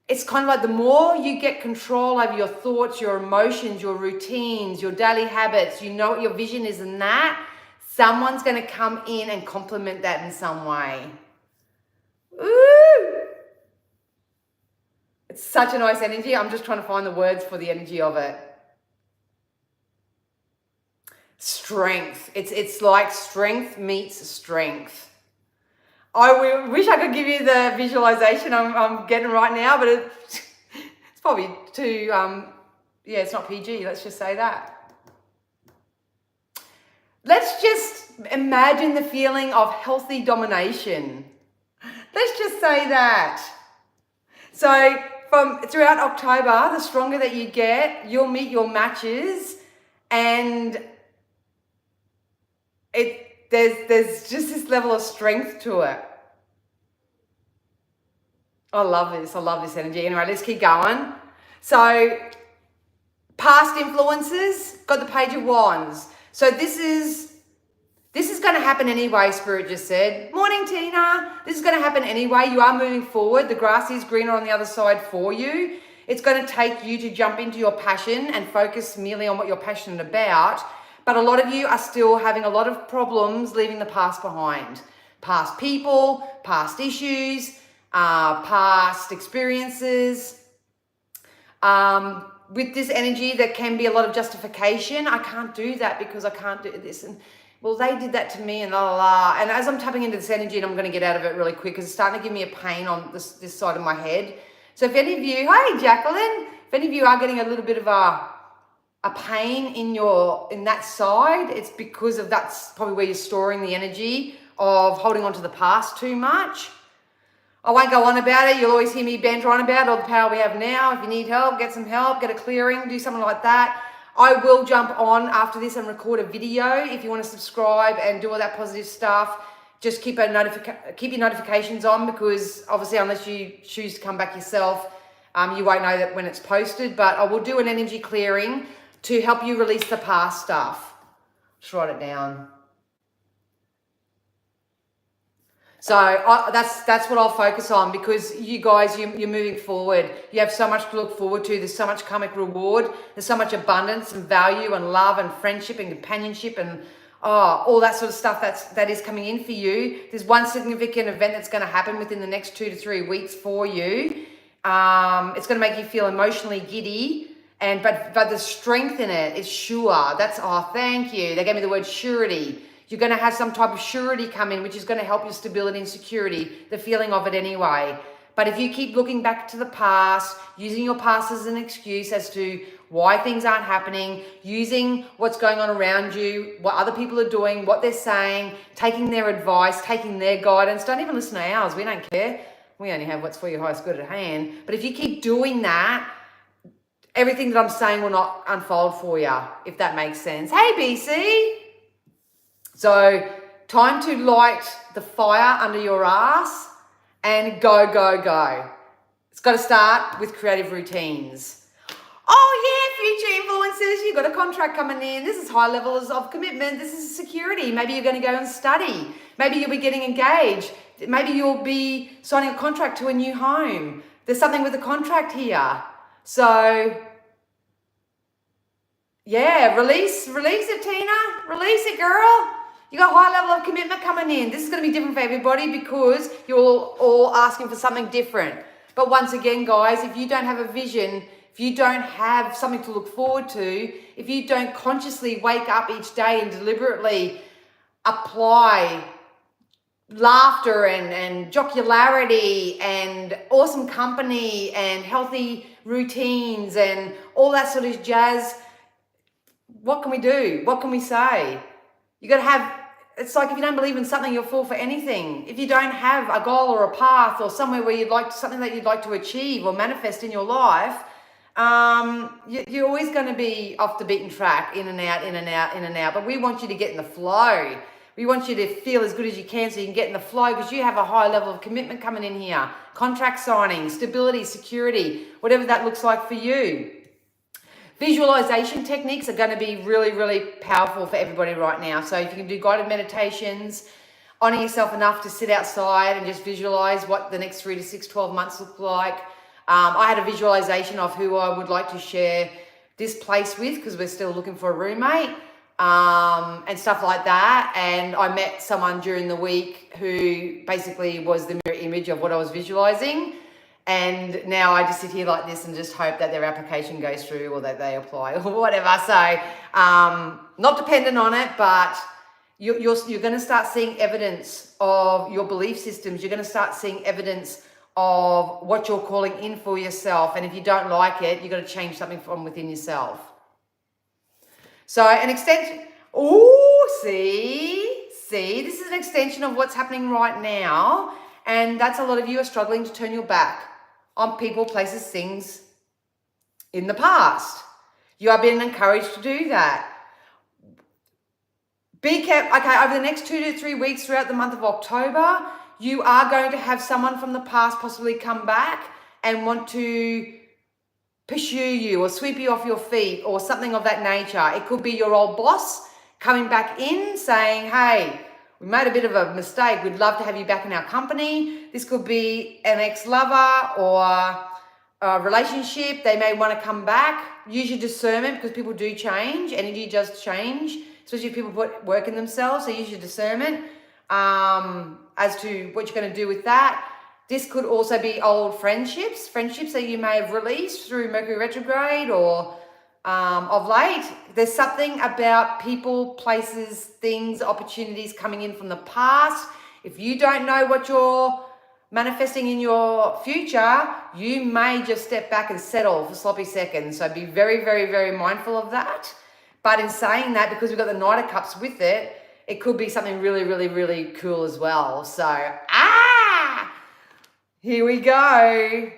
Speaker 1: It's kind of like the more you get control over your thoughts, your emotions, your routines, your daily habits, you know what your vision is in that, someone's going to come in and complement that in some way. Ooh! It's such a nice energy. I'm just trying to find the words for the energy of it. Strength. It's like strength meets strength. I wish I could give you the visualization I'm getting right now, but it's probably too, it's not PG. Let's just say that. Let's just imagine the feeling of healthy domination. Let's just say that. So throughout October, the stronger that you get, you'll meet your matches, and there's just this level of strength to it. I love this. I love this energy. Anyway, let's keep going. So, past influences, got the Page of Wands. So this is going to happen anyway, Spirit just said. Morning, Tina. This is going to happen anyway. You are moving forward. The grass is greener on the other side for you. It's going to take you to jump into your passion and focus merely on what you're passionate about. But a lot of you are still having a lot of problems leaving the past behind. Past people, past issues, past experiences. With this energy, there can be a lot of justification. I can't do that because I can't do this. And well, they did that to me and la la la. And as I'm tapping into this energy, and I'm going to get out of it really quick because it's starting to give me a pain on this side of my head. So if any of you, hi Jacqueline, if any of you are getting a little bit of a pain in that side, it's because of that's probably where you're storing the energy of holding on to the past too much. I won't go on about it. You'll always hear me banter on about all the power we have now. If you need help, get some help, get a clearing, do something like that. I will jump on after this and record a video. If you want to subscribe and do all that positive stuff, just keep your notifications on, because obviously unless you choose to come back yourself, you won't know that when it's posted. But I will do an energy clearing to help you release the past stuff. Just write it down. So that's what I'll focus on, because you guys, you're moving forward. You have so much to look forward to. There's so much karmic reward. There's so much abundance and value and love and friendship and companionship and all that sort of stuff that is coming in for you. There's one significant event that's going to happen within the next 2 to 3 weeks for you. It's going to make you feel emotionally giddy, but the strength in it is sure. Thank you. They gave me the word surety. You're going to have some type of surety come in, which is going to help your stability and security, the feeling of it anyway. But if you keep looking back to the past, using your past as an excuse as to why things aren't happening, using what's going on around you, what other people are doing, what they're saying, taking their advice, taking their guidance, don't even listen to ours. We don't care. We only have what's for your highest good at hand. But if you keep doing that, everything that I'm saying will not unfold for you, if that makes sense. Hey, BC. So, time to light the fire under your ass and go, go, go. It's got to start with creative routines. Oh yeah, future influencers, you've got a contract coming in. This is high levels of commitment. This is security. Maybe you're going to go and study. Maybe you'll be getting engaged. Maybe you'll be signing a contract to a new home. There's something with the contract here. So, yeah, release it, Tina. Release it, girl. You got a high level of commitment coming in. This is going to be different for everybody because you're all asking for something different. But once again, guys, if you don't have a vision, if you don't have something to look forward to, if you don't consciously wake up each day and deliberately apply laughter and jocularity and awesome company and healthy routines and all that sort of jazz, what can we do? What can we say? You got to have, it's like if you don't believe in something, you'll fall for anything. If you don't have a goal or a path or somewhere where something that you'd like to achieve or manifest in your life, you're always going to be off the beaten track, in and out, in and out, in and out. But we want you to get in the flow. We want you to feel as good as you can so you can get in the flow, because you have a high level of commitment coming in here. Contract signing, stability, security, whatever that looks like for you. Visualization techniques are going to be really, really powerful for everybody right now. So if you can do guided meditations, honor yourself enough to sit outside and just visualize what the next 3 to 6, 12 months look like. I had a visualization of who I would like to share this place with, because we're still looking for a roommate, and stuff like that. And I met someone during the week who basically was the mirror image of what I was visualizing. And now I just sit here like this and just hope that their application goes through or that they apply or whatever. So not dependent on it, but you're going to start seeing evidence of your belief systems. You're going to start seeing evidence of what you're calling in for yourself. And if you don't like it, you've got to change something from within yourself. So an extension. Oh, see, this is an extension of what's happening right now. And that's a lot of you are struggling to turn your back on people, places, things in the past. You are being encouraged to do that. Be careful. Okay, over the next 2 to 3 weeks throughout the month of October, you are going to have someone from the past possibly come back and want to pursue you or sweep you off your feet or something of that nature. It could be your old boss coming back in saying, hey, we made a bit of a mistake. We'd love to have you back in our company. This could be an ex-lover or a relationship. They may want to come back. Use your discernment because people do change. Energy does change, especially if people put work in themselves. So use your discernment as to what you're going to do with that. This could also be old friendships that you may have released through Mercury retrograde or of late. There's something about people, places, things, opportunities coming in from the past. If you don't know what you're manifesting in your future, you may just step back and settle for sloppy seconds. So be very, very, very mindful of that. But in saying that, because we've got the Knight of Cups with it, it could be something really, really, really cool as well. So, here we go.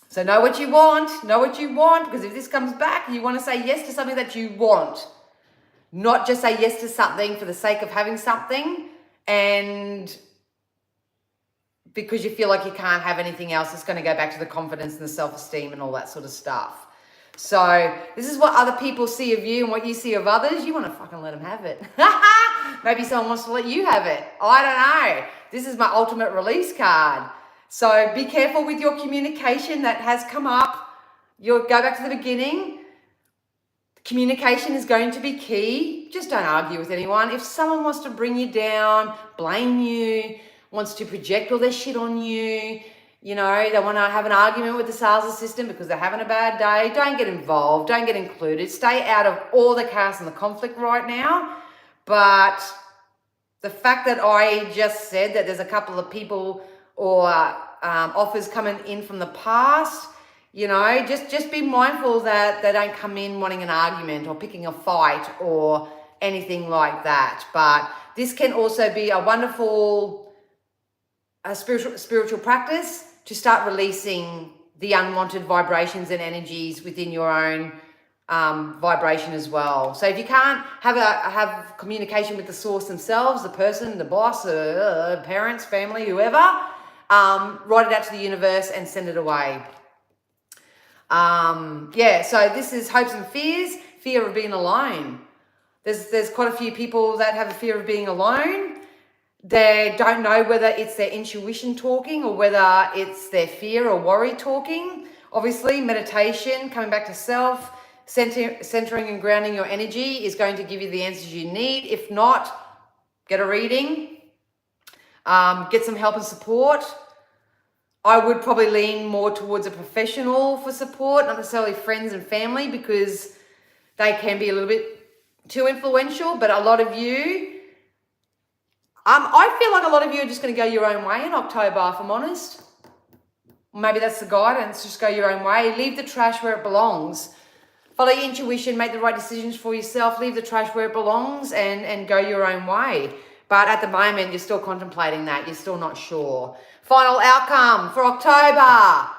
Speaker 1: So know what you want, because if this comes back, you want to say yes to something that you want, not just say yes to something for the sake of having something and because you feel like you can't have anything else. It's going to go back to the confidence and the self-esteem and all that sort of stuff. So this is what other people see of you and what you see of others. You want to fucking let them have it. Maybe someone wants to let you have it. I don't know. This is my ultimate release card. So be careful with your communication that has come up. You'll go back to the beginning. Communication is going to be key. Just don't argue with anyone. If someone wants to bring you down, blame you, wants to project all their shit on you, you know, they want to have an argument with the sales assistant because they're having a bad day, don't get involved, don't get included. Stay out of all the chaos and the conflict right now. But the fact that I just said that there's a couple of people or offers coming in from the past, you know, just be mindful that they don't come in wanting an argument or picking a fight or anything like that. But this can also be a wonderful spiritual practice to start releasing the unwanted vibrations and energies within your own vibration as well. So if you can't have communication with the source themselves, the person, the boss, parents, family, whoever, write it out to the universe and send it away. So this is hopes and fears, fear of being alone. There's quite a few people that have a fear of being alone. They don't know whether it's their intuition talking or whether it's their fear or worry talking. Obviously, meditation, coming back to self, centering and grounding your energy is going to give you the answers you need. If not, get a reading, get some help and support. I would probably lean more towards a professional for support, not necessarily friends and family, because they can be a little bit too influential. But a lot of you, I feel like a lot of you are just going to go your own way in October, if I'm honest. Maybe that's the guidance, just go your own way. Leave the trash where it belongs. Follow your intuition, make the right decisions for yourself, leave the trash where it belongs and go your own way. But at the moment, you're still contemplating that. You're still not sure. Final outcome for October.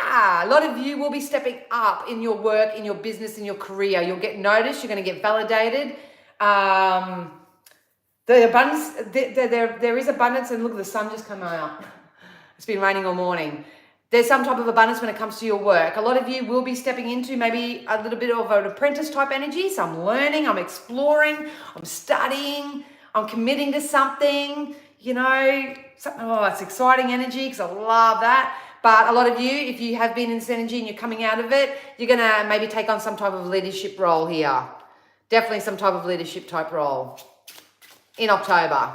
Speaker 1: A lot of you will be stepping up in your work, in your business, in your career. You'll get noticed. You're going to get validated. The abundance, there is abundance. And look, the sun just came out. It's been raining all morning. There's some type of abundance when it comes to your work. A lot of you will be stepping into maybe a little bit of an apprentice type energy. So I'm learning, I'm exploring, I'm studying, I'm committing to something, you know. It's exciting energy because I love that. But a lot of you, if you have been in this energy and you're coming out of it, you're going to maybe take on some type of leadership role here. Definitely some type of leadership type role in October.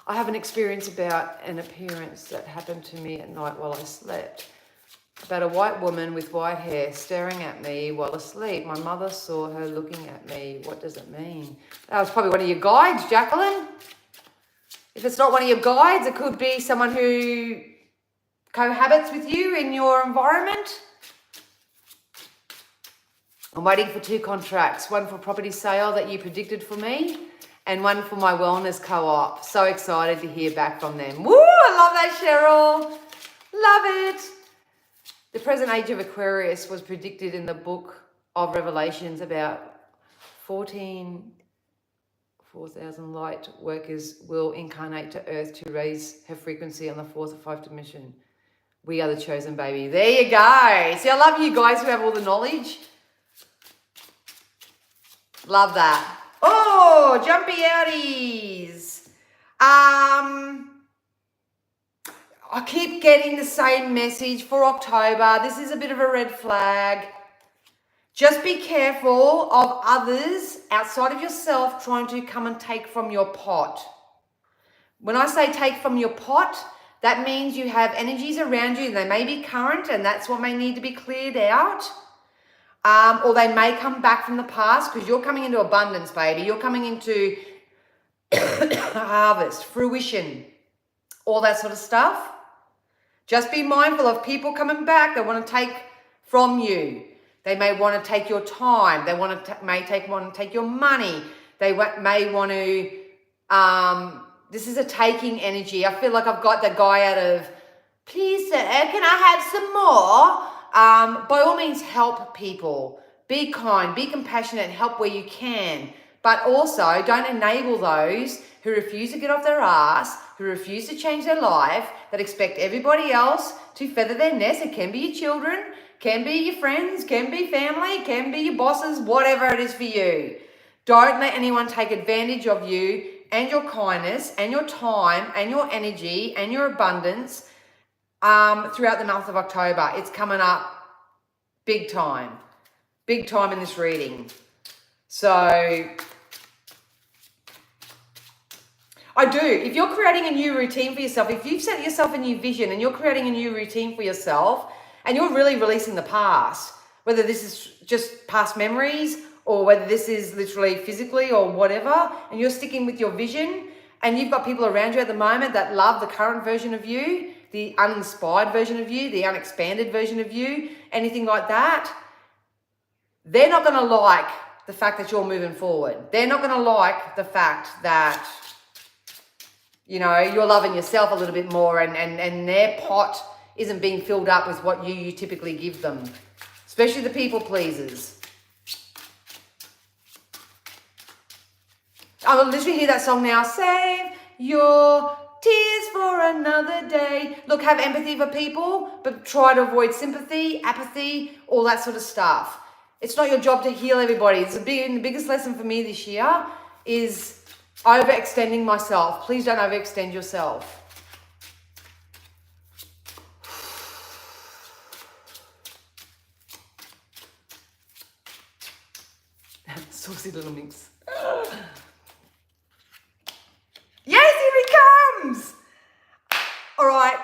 Speaker 1: I have an experience about an appearance that happened to me at night while I slept. About a white woman with white hair staring at me while asleep. My mother saw her looking at me. What does it mean? That was probably one of your guides, Jacqueline. If it's not one of your guides, it could be someone who cohabits with you in your environment. I'm waiting for 2 contracts. One for property sale that you predicted for me, and one for my wellness co-op. So excited to hear back from them. Woo! I love that, Cheryl. Love it. The present age of Aquarius was predicted in the book of Revelations about 14 4,000 light workers will incarnate to Earth to raise her frequency on the 4th or 5th dimension. We are the chosen, baby. There you go. See, I love you guys who have all the knowledge. Love that. Oh, jumpy outies. I keep getting the same message for October. This is a bit of a red flag. Just be careful of others outside of yourself trying to come and take from your pot. When I say take from your pot, that means you have energies around you. They may be current and that's what may need to be cleared out. Or they may come back from the past because you're coming into abundance, baby. You're coming into harvest, fruition, all that sort of stuff. Just be mindful of people coming back. They want to take from you. They may want to take your time. They want to want to take your money. They may want to. This is a taking energy. I feel like I've got the guy out of, please sir, can I have some more? By all means, help people. Be kind, be compassionate, help where you can. But also don't enable those who refuse to get off their ass, who refuse to change their life, that expect everybody else to feather their nest. It can be your children, can be your friends, can be family, can be your bosses, whatever it is for you. Don't let anyone take advantage of you and your kindness and your time and your energy and your abundance throughout the month of October. It's coming up big time in this reading. So I do. If you're creating a new routine for yourself, if you've set yourself a new vision and you're creating a new routine for yourself and you're really releasing the past, whether this is just past memories or whether this is literally physically or whatever, and you're sticking with your vision and you've got people around you at the moment that love the current version of you, the uninspired version of you, the unexpanded version of you, anything like that, they're not going to like the fact that you're moving forward. They're not going to like the fact that, you know, you're loving yourself a little bit more and their pot isn't being filled up with what you typically give them, especially the people pleasers. I will literally hear that song now. Save your tears for another day. Look, have empathy for people, but try to avoid sympathy, apathy, all that sort of stuff. It's not your job to heal everybody. It's the biggest lesson for me this year is overextending myself. Please don't overextend yourself. Saucy little mix. Yes, here he comes. All right.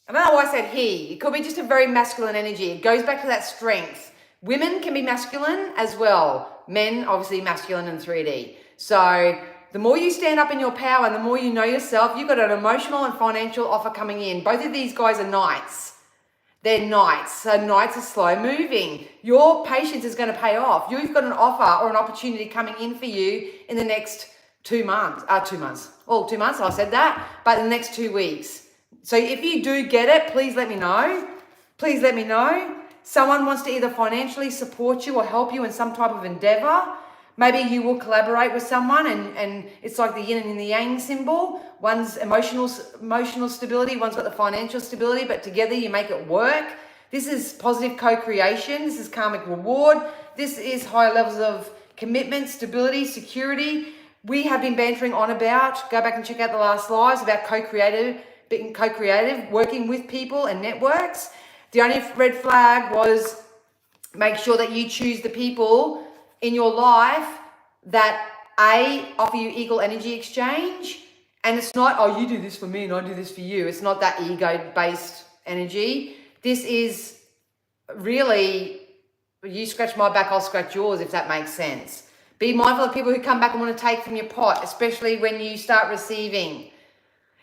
Speaker 1: I don't know why I said he. It could be just a very masculine energy. It goes back to that strength. Women can be masculine as well. Men, obviously masculine in 3D. So the more you stand up in your power and the more you know yourself, you've got an emotional and financial offer coming in. Both of these guys are knights. They're knights. So knights are slow moving. Your patience is going to pay off. You've got an offer or an opportunity coming in for you in the next 2 months. 2 months. Well, 2 months, I said that. But in the next 2 weeks. So if you do get it, please let me know. Please let me know. Someone wants to either financially support you or help you in some type of endeavor. Maybe you will collaborate with someone and it's like the yin and the yang symbol. One's emotional stability, one's got the financial stability, but together you make it work. This is positive co-creation. This is karmic reward. This is higher levels of commitment, stability, security. We have been bantering on about, go back and check out the last lives, about being co-creative, working with people and networks. The only red flag was make sure that you choose the people in your life that offer you equal energy exchange. And it's not, oh, you do this for me and I do this for you. It's not that ego-based energy. This is really, you scratch my back, I'll scratch yours, if that makes sense. Be mindful of people who come back and want to take from your pot, especially when you start receiving.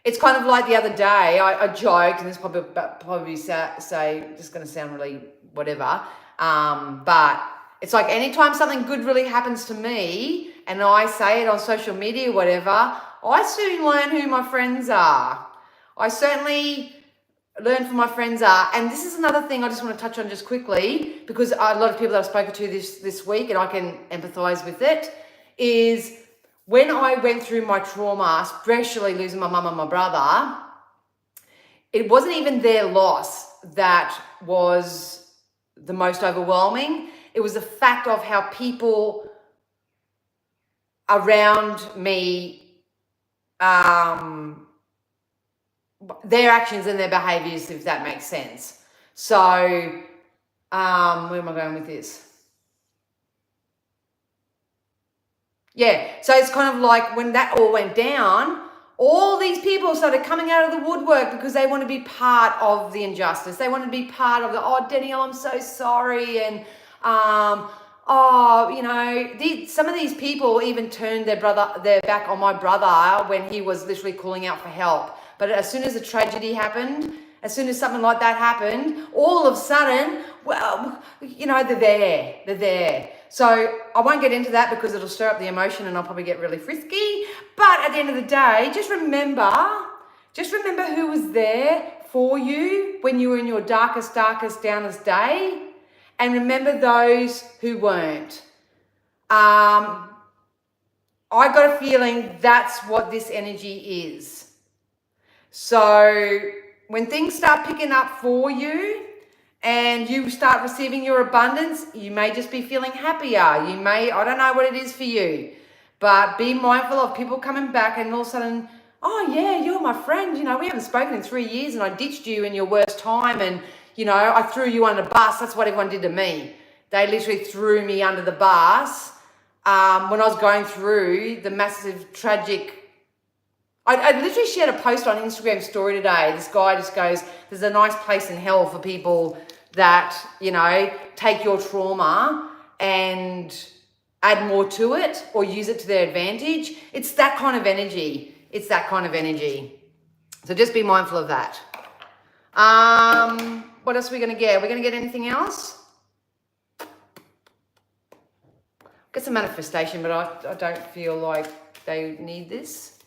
Speaker 1: It's kind of like the other day, I joked, and this probably say just going to sound really whatever, but it's like anytime something good really happens to me and I say it on social media, whatever, I soon learn who my friends are. I certainly learn who my friends are. And this is another thing I just want to touch on just quickly, because a lot of people that I've spoken to this week, and I can empathize with it, is when I went through my trauma, especially losing my mum and my brother, it wasn't even their loss that was the most overwhelming. It was the fact of how people around me, their actions and their behaviors, if that makes sense. So, where am I going with this? Yeah, so it's kind of like when that all went down, all these people started coming out of the woodwork because they want to be part of the injustice. They want to be part of the, oh, Danielle, I'm so sorry. And, some of these people even turned their back on my brother when he was literally calling out for help. But as soon as a tragedy happened, as soon as something like that happened, all of a sudden, well, they're there. So I won't get into that because it'll stir up the emotion and I'll probably get really frisky. But at the end of the day, just remember who was there for you when you were in your darkest, downest day. And remember those who weren't. I got a feeling that's what this energy is. So when things start picking up for you and you start receiving your abundance, you may just be feeling happier. I don't know what it is for you, but be mindful of people coming back and all of a sudden, oh yeah, you're my friend. We haven't spoken in 3 years and I ditched you in your worst time and, I threw you under the bus. That's what everyone did to me. They literally threw me under the bus when I was going through the massive tragic. I literally shared a post on Instagram story today. This guy just goes, there's a nice place in hell for people that, take your trauma and add more to it or use it to their advantage. It's that kind of energy. So just be mindful of that. What else are we going to get? Are we going to get anything else? Get some manifestation, but I don't feel like they need this.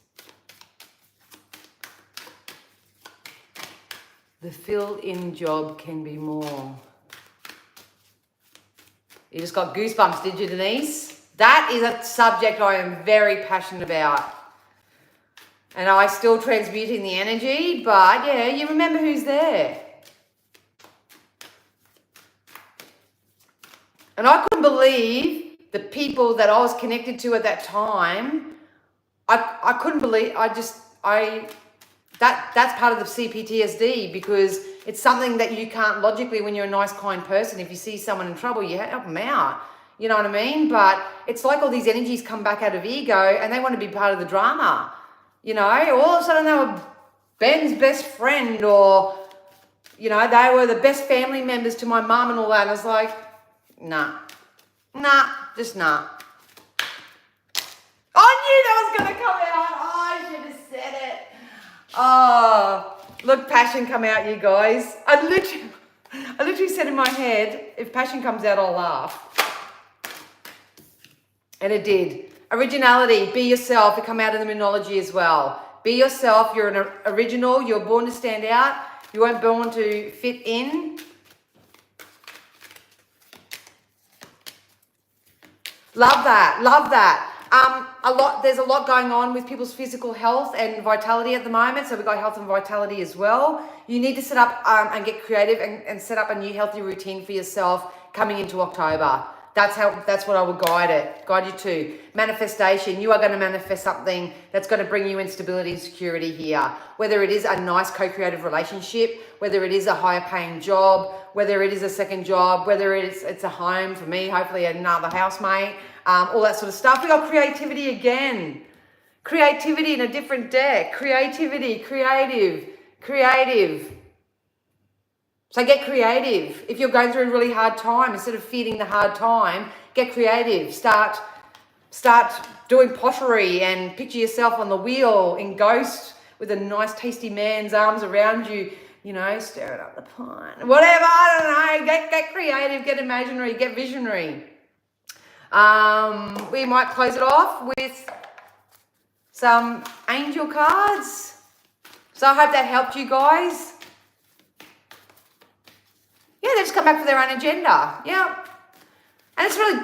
Speaker 1: The fill-in job can be more. You just got goosebumps, did you, Denise? That is a subject I am very passionate about. And I still transmuting the energy, but yeah, you remember who's there. And I couldn't believe the people that I was connected to at that time. I couldn't believe, that's part of the CPTSD because it's something that you can't logically, when you're a nice, kind person, if you see someone in trouble, you help them out. You know what I mean? But it's like all these energies come back out of ego and they want to be part of the drama. All of a sudden they were Ben's best friend or, they were the best family members to my mum and all that. And I was like, nah, just nah. I knew that was going to come out. Oh, I should have said it. Oh, look, passion come out, you guys. I literally said in my head, if passion comes out, I'll laugh. And it did. Originality, be yourself. It come out in the Monology as well. Be yourself. You're an original. You're born to stand out. You weren't born to fit in. Love that. There's a lot going on with people's physical health and vitality at the moment. So we've got health and vitality as well. You need to set up and get creative and set up a new healthy routine for yourself coming into October. That's what I would guide you to. Manifestation. You are going to manifest something that's going to bring you instability and security here. Whether it is a nice co-creative relationship, whether it is a higher paying job, whether it is a second job, whether it's a home for me, hopefully another housemate, all that sort of stuff. We got creativity again. Creativity in a different deck. Creative. So get creative. If you're going through a really hard time, instead of feeding the hard time, get creative. Start doing pottery and picture yourself on the wheel in Ghost with a nice tasty man's arms around you, staring up the pine. Whatever, I don't know. Get creative, get imaginary, get visionary. We might close it off with some angel cards. So I hope that helped you guys. Yeah, they just come back for their own agenda. Yeah. And it's really,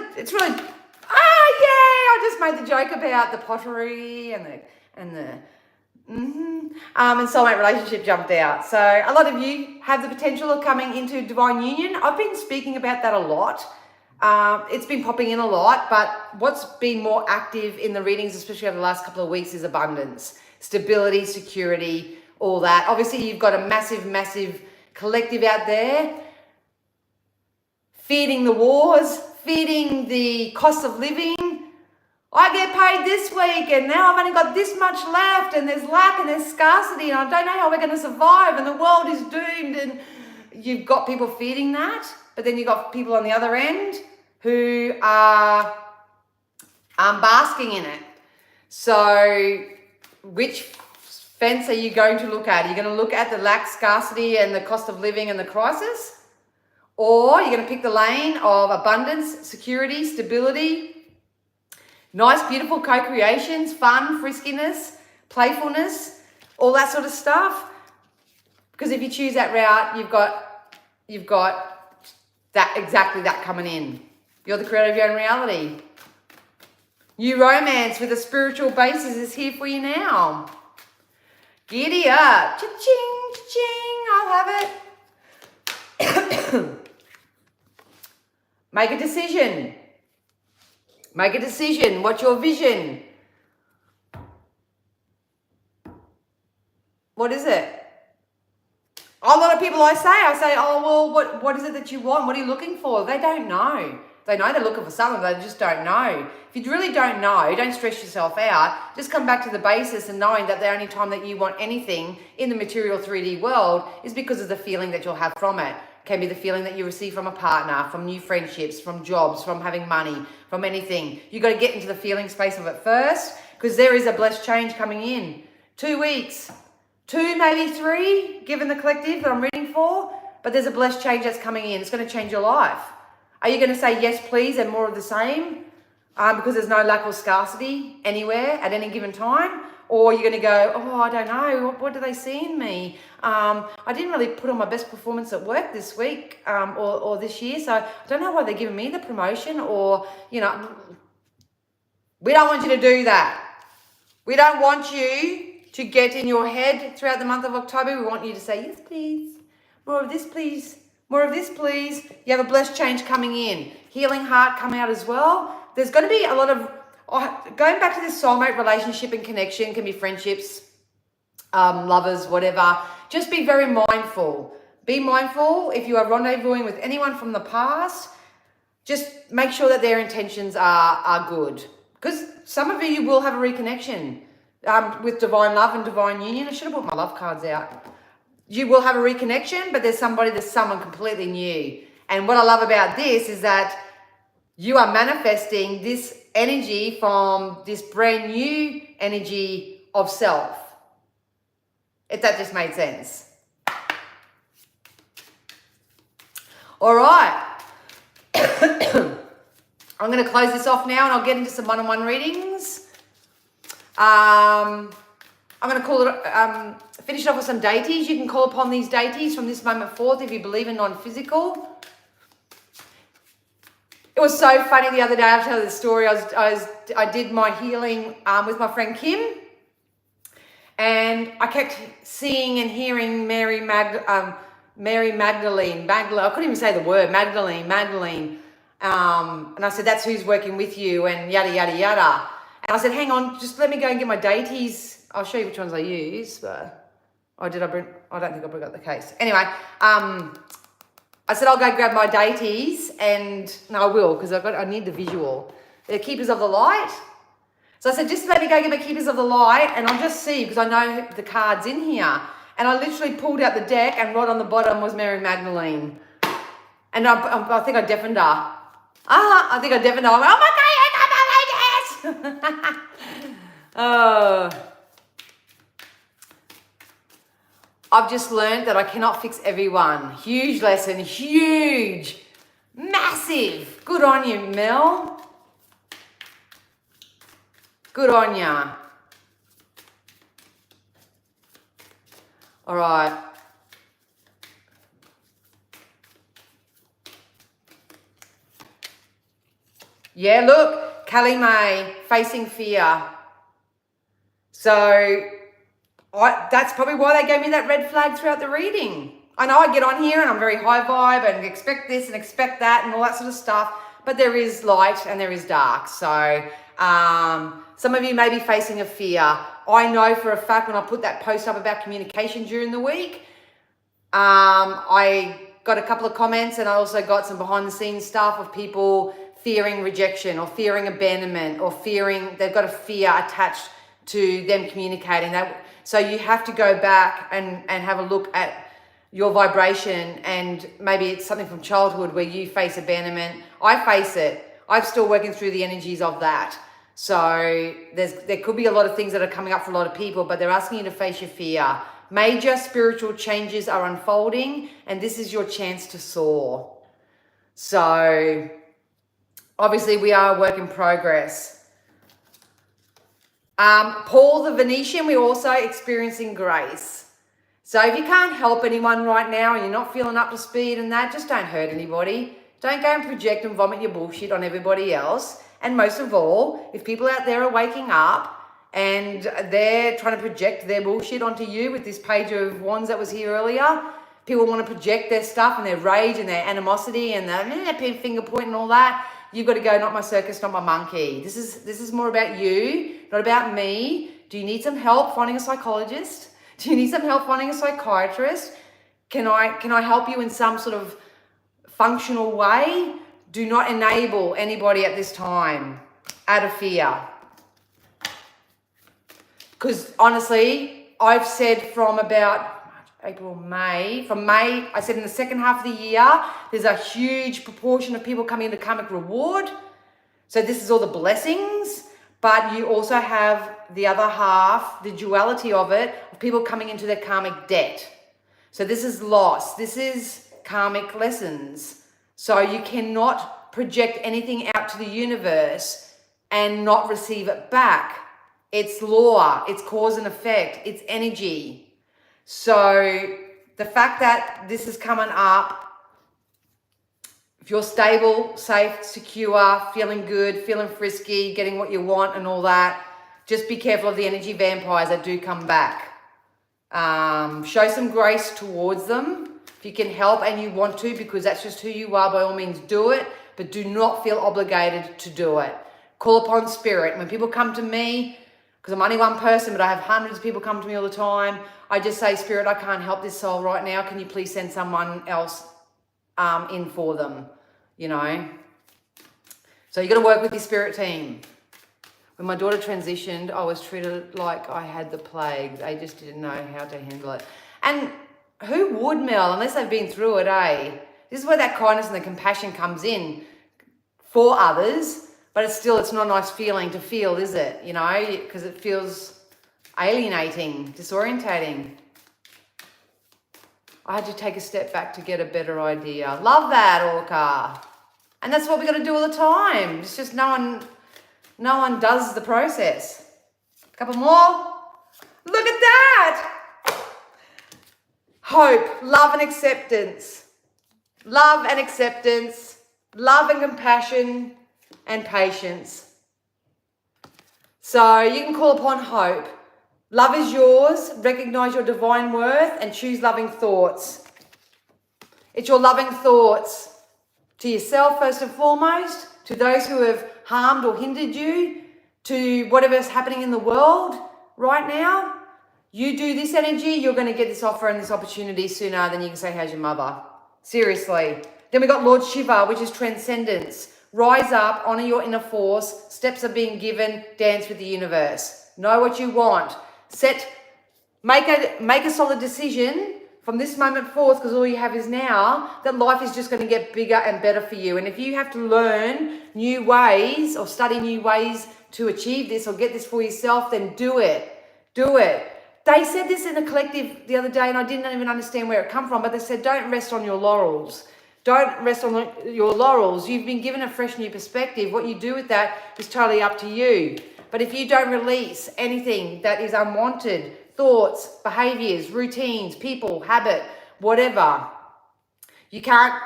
Speaker 1: yay, I just made the joke about the pottery and soulmate relationship jumped out. So a lot of you have the potential of coming into divine union. I've been speaking about that a lot. It's been popping in a lot, but what's been more active in the readings, especially over the last couple of weeks, is abundance, stability, security, all that. Obviously, you've got a massive collective out there feeding the wars, feeding the cost of living. I get paid this week and now I've only got this much left and there's lack and there's scarcity and I don't know how we're going to survive and the world is doomed, and you've got people feeding that, but then you've got people on the other end who are basking in it. So which fence are you going to look at? Are you going to look at the lack, scarcity and the cost of living and the crisis? Or you're going to pick the lane of abundance, security, stability, nice, beautiful co-creations, fun, friskiness, playfulness, all that sort of stuff. Because if you choose that route, you've got that, exactly that coming in. You're the creator of your own reality. New romance with a spiritual basis is here for you now. Giddy up. Cha-ching, cha-ching, I'll have it. Make a decision. Make a decision. What's your vision? What is it? A lot of people I say, oh, well, what is it that you want? What are you looking for? They don't know. They know they're looking for something, they just don't know. If you really don't know, don't stress yourself out. Just come back to the basis and knowing that the only time that you want anything in the material 3D world is because of the feeling that you'll have from it. Can be the feeling that you receive from a partner, from new friendships, from jobs, from having money, from anything. You've got to get into the feeling space of it first, because there is a blessed change coming in. 2 weeks, 2, maybe 3, given the collective that I'm reading for, but there's a blessed change that's coming in. It's going to change your life. Are you going to say yes, please, and more of the same, because there's no lack or scarcity anywhere at any given time? Or you're going to go, oh, I don't know, what do they see in me? I didn't really put on my best performance at work this week or this year, so I don't know why they're giving me the promotion, or, you know, we don't want you to do that. We don't want you to get in your head throughout the month of October. We want you to say, yes, please, more of this, please. More of this, please. You have a blessed change coming in. Healing heart come out as well. There's going to be a lot of, going back to this soulmate relationship and connection, can be friendships, lovers, whatever. Just be very mindful. Be mindful if you are rendezvousing with anyone from the past. Just make sure that their intentions are good. Because some of you will have a reconnection with divine love and divine union. I should have put my love cards out. You will have a reconnection, but there's someone completely new. And what I love about this is that you are manifesting this energy from this brand new energy of self. If that just made sense. All right. I'm going to close this off now and I'll get into some one-on-one readings. I'm going to call it, finish it off with some deities. You can call upon these deities from this moment forth if you believe in non-physical. It was so funny the other day. I'll tell you the story. I did my healing with my friend Kim, and I kept seeing and hearing Mary Magdalene. I couldn't even say the word Magdalene. And I said, that's who's working with you, and yada yada yada. And I said, hang on, just let me go and get my deities. I'll show you which ones I use. But I don't think I brought up the case. Anyway, I said I'll go grab my deities, and no, I will, because I need the visual. They're keepers of the light. So I said, just let me go get my keepers of the light, and I'll just see, because I know the cards in here. And I literally pulled out the deck, and right on the bottom was Mary Magdalene. And I think I deafened her. I think I deafened her. I went, oh my God, I can't believe this! I've just learned that I cannot fix everyone. Huge lesson, huge, massive. Good on you, Mel. Good on ya. All right. Yeah, look, Callie Mae, facing fear. So that's probably why they gave me that red flag throughout the reading. I know I get on here and I'm very high vibe and expect this and expect that and all that sort of stuff, but there is light and there is dark. So some of you may be facing a fear. I know for a fact when I put that post up about communication during the week, I got a couple of comments and I also got some behind the scenes stuff of people fearing rejection or fearing abandonment or fearing they've got a fear attached to them communicating. So you have to go back and have a look at your vibration, and maybe it's something from childhood where you face abandonment. I face it. I'm still working through the energies of that. So there could be a lot of things that are coming up for a lot of people, but they're asking you to face your fear. Major spiritual changes are unfolding, and this is your chance to soar. So obviously we are a work in progress. Paul the Venetian, we're also experiencing grace. So if you can't help anyone right now and you're not feeling up to speed and that, just don't hurt anybody. Don't go and project and vomit your bullshit on everybody else. And most of all, if people out there are waking up and they're trying to project their bullshit onto you with this page of wands that was here earlier, people want to project their stuff and their rage and their animosity and their finger point and all that. You've got to go, not my circus, not my monkey. This is more about you, not about me. Do you need some help finding a psychologist? Do you need some help finding a psychiatrist? Can I help you in some sort of functional way? Do not enable anybody at this time out of fear. Because honestly, I've said from about from May, I said in the second half of the year, there's a huge proportion of people coming into karmic reward. So this is all the blessings, but you also have the other half, the duality of it, of people coming into their karmic debt. So this is loss. This is karmic lessons. So you cannot project anything out to the universe and not receive it back. It's law, it's cause and effect, it's energy. So the fact that this is coming up, if you're stable, safe, secure, feeling good, feeling frisky, getting what you want and all that, just be careful of the energy vampires that do come back. Show some grace towards them. If you can help and you want to, because that's just who you are, by all means do it, but do not feel obligated to do it. Call upon spirit. When people come to me, because I'm only one person, but I have hundreds of people come to me all the time, I just say, Spirit, I can't help this soul right now. Can you please send someone else in for them? You know? So you got to work with your spirit team. When my daughter transitioned, I was treated like I had the plague. They just didn't know how to handle it. And who would, Mel, unless they've been through it, eh? This is where that kindness and the compassion comes in for others, but it's not a nice feeling to feel, is it? You know, because it feels alienating, disorientating. I had to take a step back to get a better idea. Love that, Orca. And that's what we got to do all the time. It's just no one does the process. A couple more. Look at that. Hope, love and acceptance. Love and acceptance. Love and compassion and patience. So you can call upon hope. Love is yours. Recognize your divine worth and choose loving thoughts. It's your loving thoughts to yourself first and foremost, to those who have harmed or hindered you, to whatever's happening in the world right now. You do this energy, you're going to get this offer and this opportunity sooner than you can say, how's your mother? Seriously. Then we got Lord Shiva, which is transcendence. Rise up, honor your inner force. Steps are being given. Dance with the universe. Know what you want. Make a solid decision from this moment forth, because all you have is now, that life is just going to get bigger and better for you. And if you have to learn new ways or study new ways to achieve this or get this for yourself, then do it. Do it. They said this in a collective the other day, and I didn't even understand where it come from, but they said, don't rest on your laurels. Don't rest on your laurels. You've been given a fresh new perspective. What you do with that is totally up to you. But if you don't release anything that is unwanted, thoughts, behaviors, routines, people, habit, whatever, you can't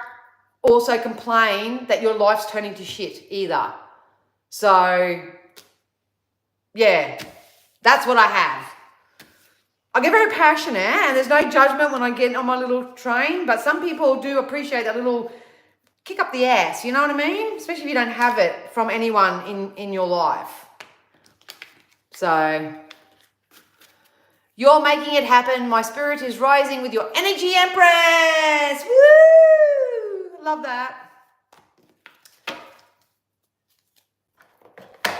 Speaker 1: also complain that your life's turning to shit either. So, yeah, that's what I have. I get very passionate and there's no judgment when I get on my little train, but some people do appreciate that little kick up the ass, you know what I mean? Especially if you don't have it from anyone in your life. So, you're making it happen. My spirit is rising with your energy, Empress. Woo! Love that.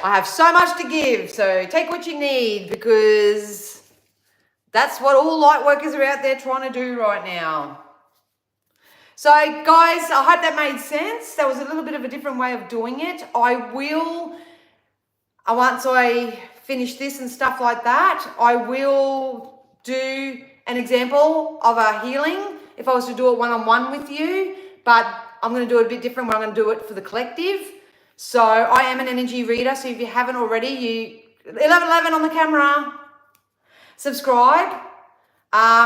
Speaker 1: I have so much to give, so take what you need because that's what all light workers are out there trying to do right now. So guys, I hope that made sense. That was a little bit of a different way of doing it. Once I finish this and stuff like that, I will do an example of a healing if I was to do it one-on-one with you, but I'm going to do it a bit different where I'm going to do it for the collective. So I am an energy reader, so if you haven't already, 1111 on the camera, subscribe,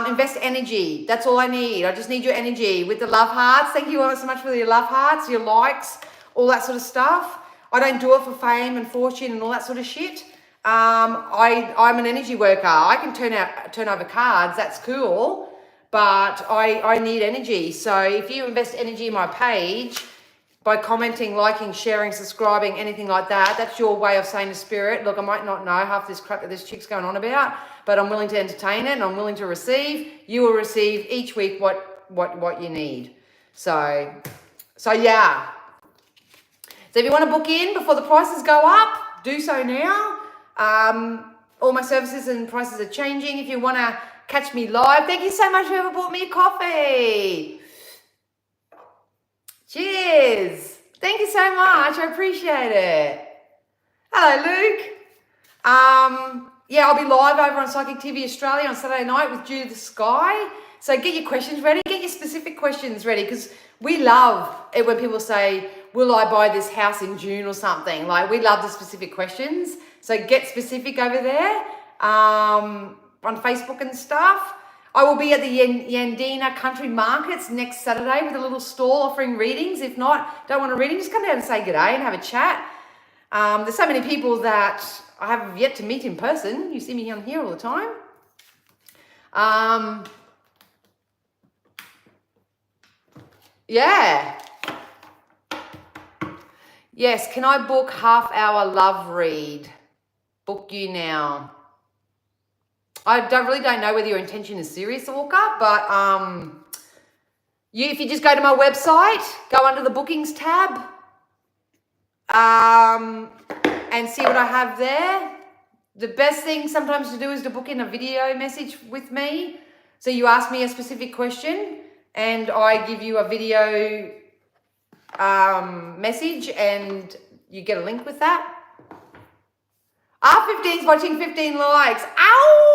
Speaker 1: invest energy. That's all I need. I just need your energy with the love hearts. Thank you all so much for your love hearts, your likes, all that sort of stuff. I don't do it for fame and fortune and all that sort of shit. I'm an energy worker. I can turn over cards. That's cool, but I need energy. So if you invest energy in my page by commenting, liking, sharing, subscribing, anything like that, that's your way of saying to spirit, look, I might not know half this crap that this chick's going on about, but I'm willing to entertain it and I'm willing to receive. You will receive each week what you need. So yeah. So if you want to book in before the prices go up, do so now. All my services and prices are changing. If you want to catch me live, thank you so much whoever bought me a coffee. Cheers. Thank you so much. I appreciate it. Hello, Luke. Yeah, I'll be live over on Psychic TV Australia on Saturday night with Dew the Sky. So get your questions ready. Get your specific questions ready because we love it when people say, will I buy this house in June or something? Like, we love the specific questions. So get specific over there on Facebook and stuff. I will be at the Yandina Country Markets next Saturday with a little stall offering readings. If not, don't want a reading, just come down and say g'day and have a chat. There's so many people that I have yet to meet in person. You see me on here all the time. Yeah. Yes, can I book half-hour love read? Book you now. I really don't know whether your intention is serious, Walker, but if you just go to my website, go under the bookings tab, and see what I have there. The best thing sometimes to do is to book in a video message with me. So you ask me a specific question and I give you a video message and you get a link with that. R15's watching, 15 likes. Ow!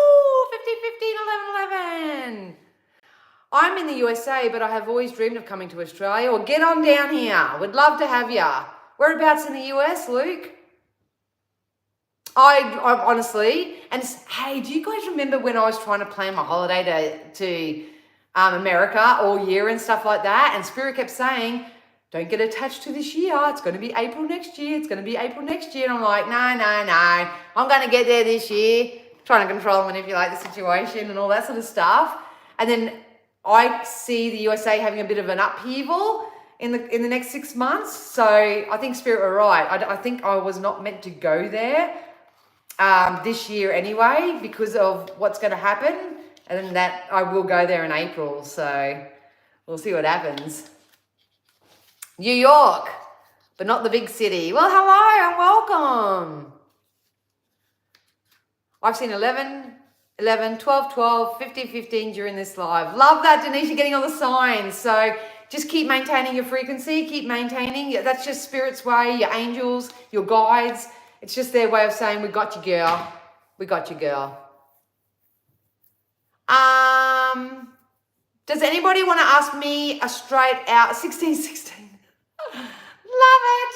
Speaker 1: 15, 11, 11. I'm in the USA, but I have always dreamed of coming to Australia. Or get on down here. Would love to have ya. Whereabouts in the US, Luke? I honestly, and hey, do you guys remember when I was trying to plan my holiday to America all year and stuff like that? And Spirit kept saying, don't get attached to this year. It's going to be April next year. It's going to be April next year. And I'm like, no. I'm going to get there this year. Trying to control and manipulate the situation and all that sort of stuff. And then I see the USA having a bit of an upheaval in the next 6 months. So I think Spirit were right. I think I was not meant to go there this year anyway because of what's going to happen. And then that I will go there in April. So we'll see what happens. New York, but not the big city. Well, hello and welcome. I've seen 11, 11, 12, 12, 15, 15 during this live. Love that, Denise, you're getting all the signs. So just keep maintaining your frequency, keep maintaining. That's just Spirit's way, your angels, your guides. It's just their way of saying, we got you, girl. We got you, girl. Does anybody want to ask me a straight out 1616? Love it.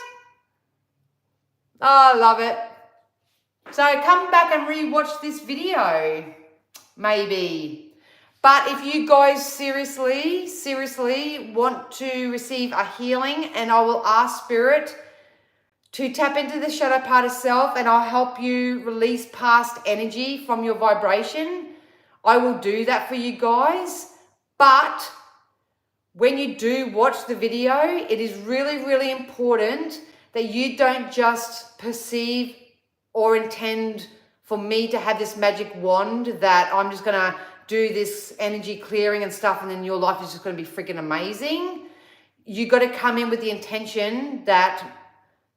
Speaker 1: Oh, love it. So come back and re-watch this video, maybe. But if you guys seriously want to receive a healing, and I will ask Spirit to tap into the shadow part of self, and I'll help you release past energy from your vibration. I will do that for you guys. But when you do watch the video, it is really, really important that you don't just perceive or intend for me to have this magic wand that I'm just going to do this energy clearing and stuff and then your life is just going to be freaking amazing. You got to come in with the intention that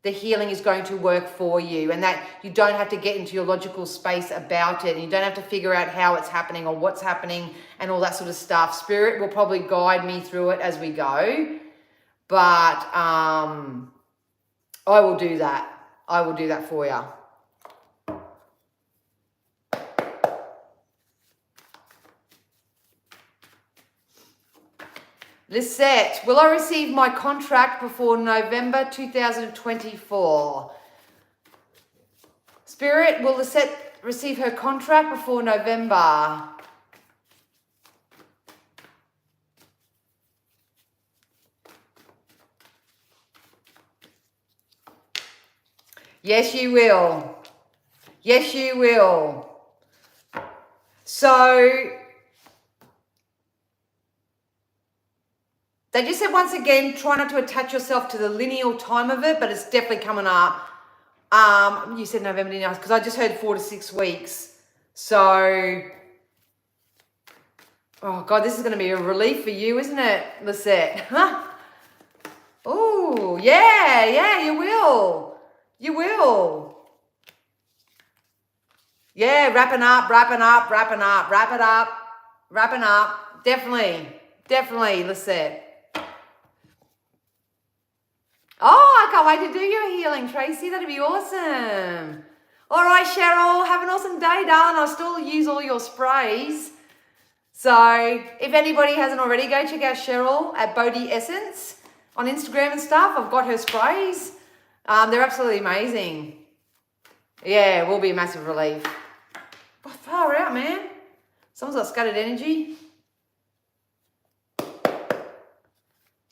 Speaker 1: the healing is going to work for you and that you don't have to get into your logical space about it and you don't have to figure out how it's happening or what's happening and all that sort of stuff. Spirit will probably guide me through it as we go, but I will do that. I will do that for you. Lisette, will I receive my contract before November 2024? Spirit, will Lisette receive her contract before November? Yes, you will. Yes, you will. So they just said, once again, try not to attach yourself to the lineal time of it, but it's definitely coming up. You said November, didn't you? Because I just heard 4 to 6 weeks. So, oh, God, this is going to be a relief for you, isn't it, Lisette? Huh? Oh, yeah, you will. You will. Yeah, wrapping up. Definitely, Lisette. Oh, I can't wait to do your healing, Tracy. That'd be awesome. All right, Cheryl, have an awesome day, darling. I'll still use all your sprays. So if anybody hasn't already, go check out Cheryl at Bodhi Essence on Instagram and stuff. I've got her sprays. They're absolutely amazing. Yeah, it will be a massive relief. Oh, far out, man. Someone's got scattered energy.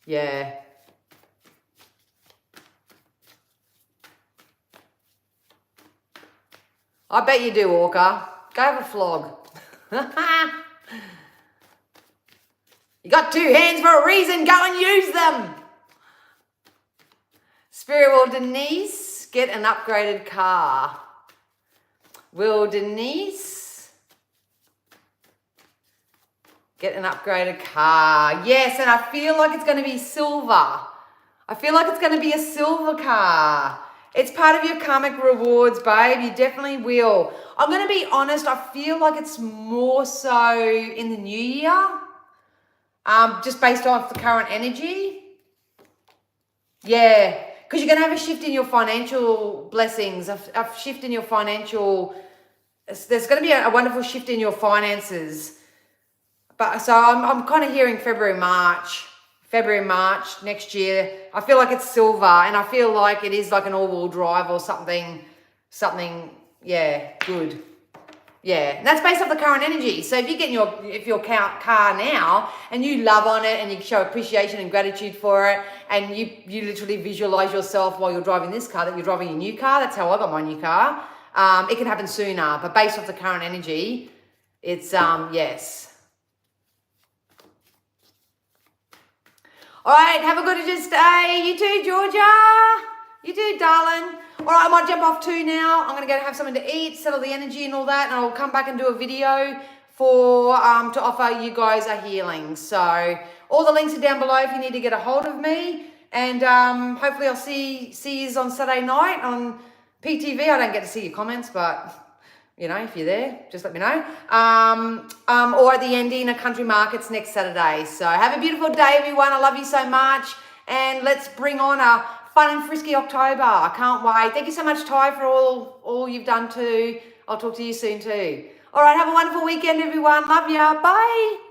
Speaker 1: Yeah. I bet you do, Orca. Go have a flog. You got 2 hands for a reason. Go and use them. Spirit, will Denise get an upgraded car? Will Denise get an upgraded car? Yes, and I feel like it's going to be silver. I feel like it's going to be a silver car. It's part of your karmic rewards, babe. You definitely will. I'm going to be honest. I feel like it's more so in the new year, just based off the current energy. Yeah, because you're going to have a shift in your financial blessings, a shift in your financial. There's going to be a wonderful shift in your finances. But so I'm kind of hearing February, March next year. I feel like it's silver, and I feel like it is like an all-wheel drive or something, yeah, good. Yeah, and that's based off the current energy. So if you get your car now and you love on it and you show appreciation and gratitude for it, and you literally visualize yourself while you're driving this car that you're driving your new car. That's how I got my new car. It can happen sooner, but based off the current energy, it's yes. All right, have a good day. You too, Georgia. You too, darling. All right, I might jump off too now. I'm going to go have something to eat, settle the energy and all that, and I'll come back and do a video for to offer you guys a healing. So all the links are down below if you need to get a hold of me. And hopefully I'll see you on Saturday night on PTV. I don't get to see your comments, but you know, if you're there, just let me know. Or at the Andina Country Markets next Saturday. So have a beautiful day, everyone. I love you so much. And let's bring on a fun and frisky October. I can't wait. Thank you so much, Ty, for all you've done too. I'll talk to you soon too. All right, have a wonderful weekend, everyone. Love ya. Bye.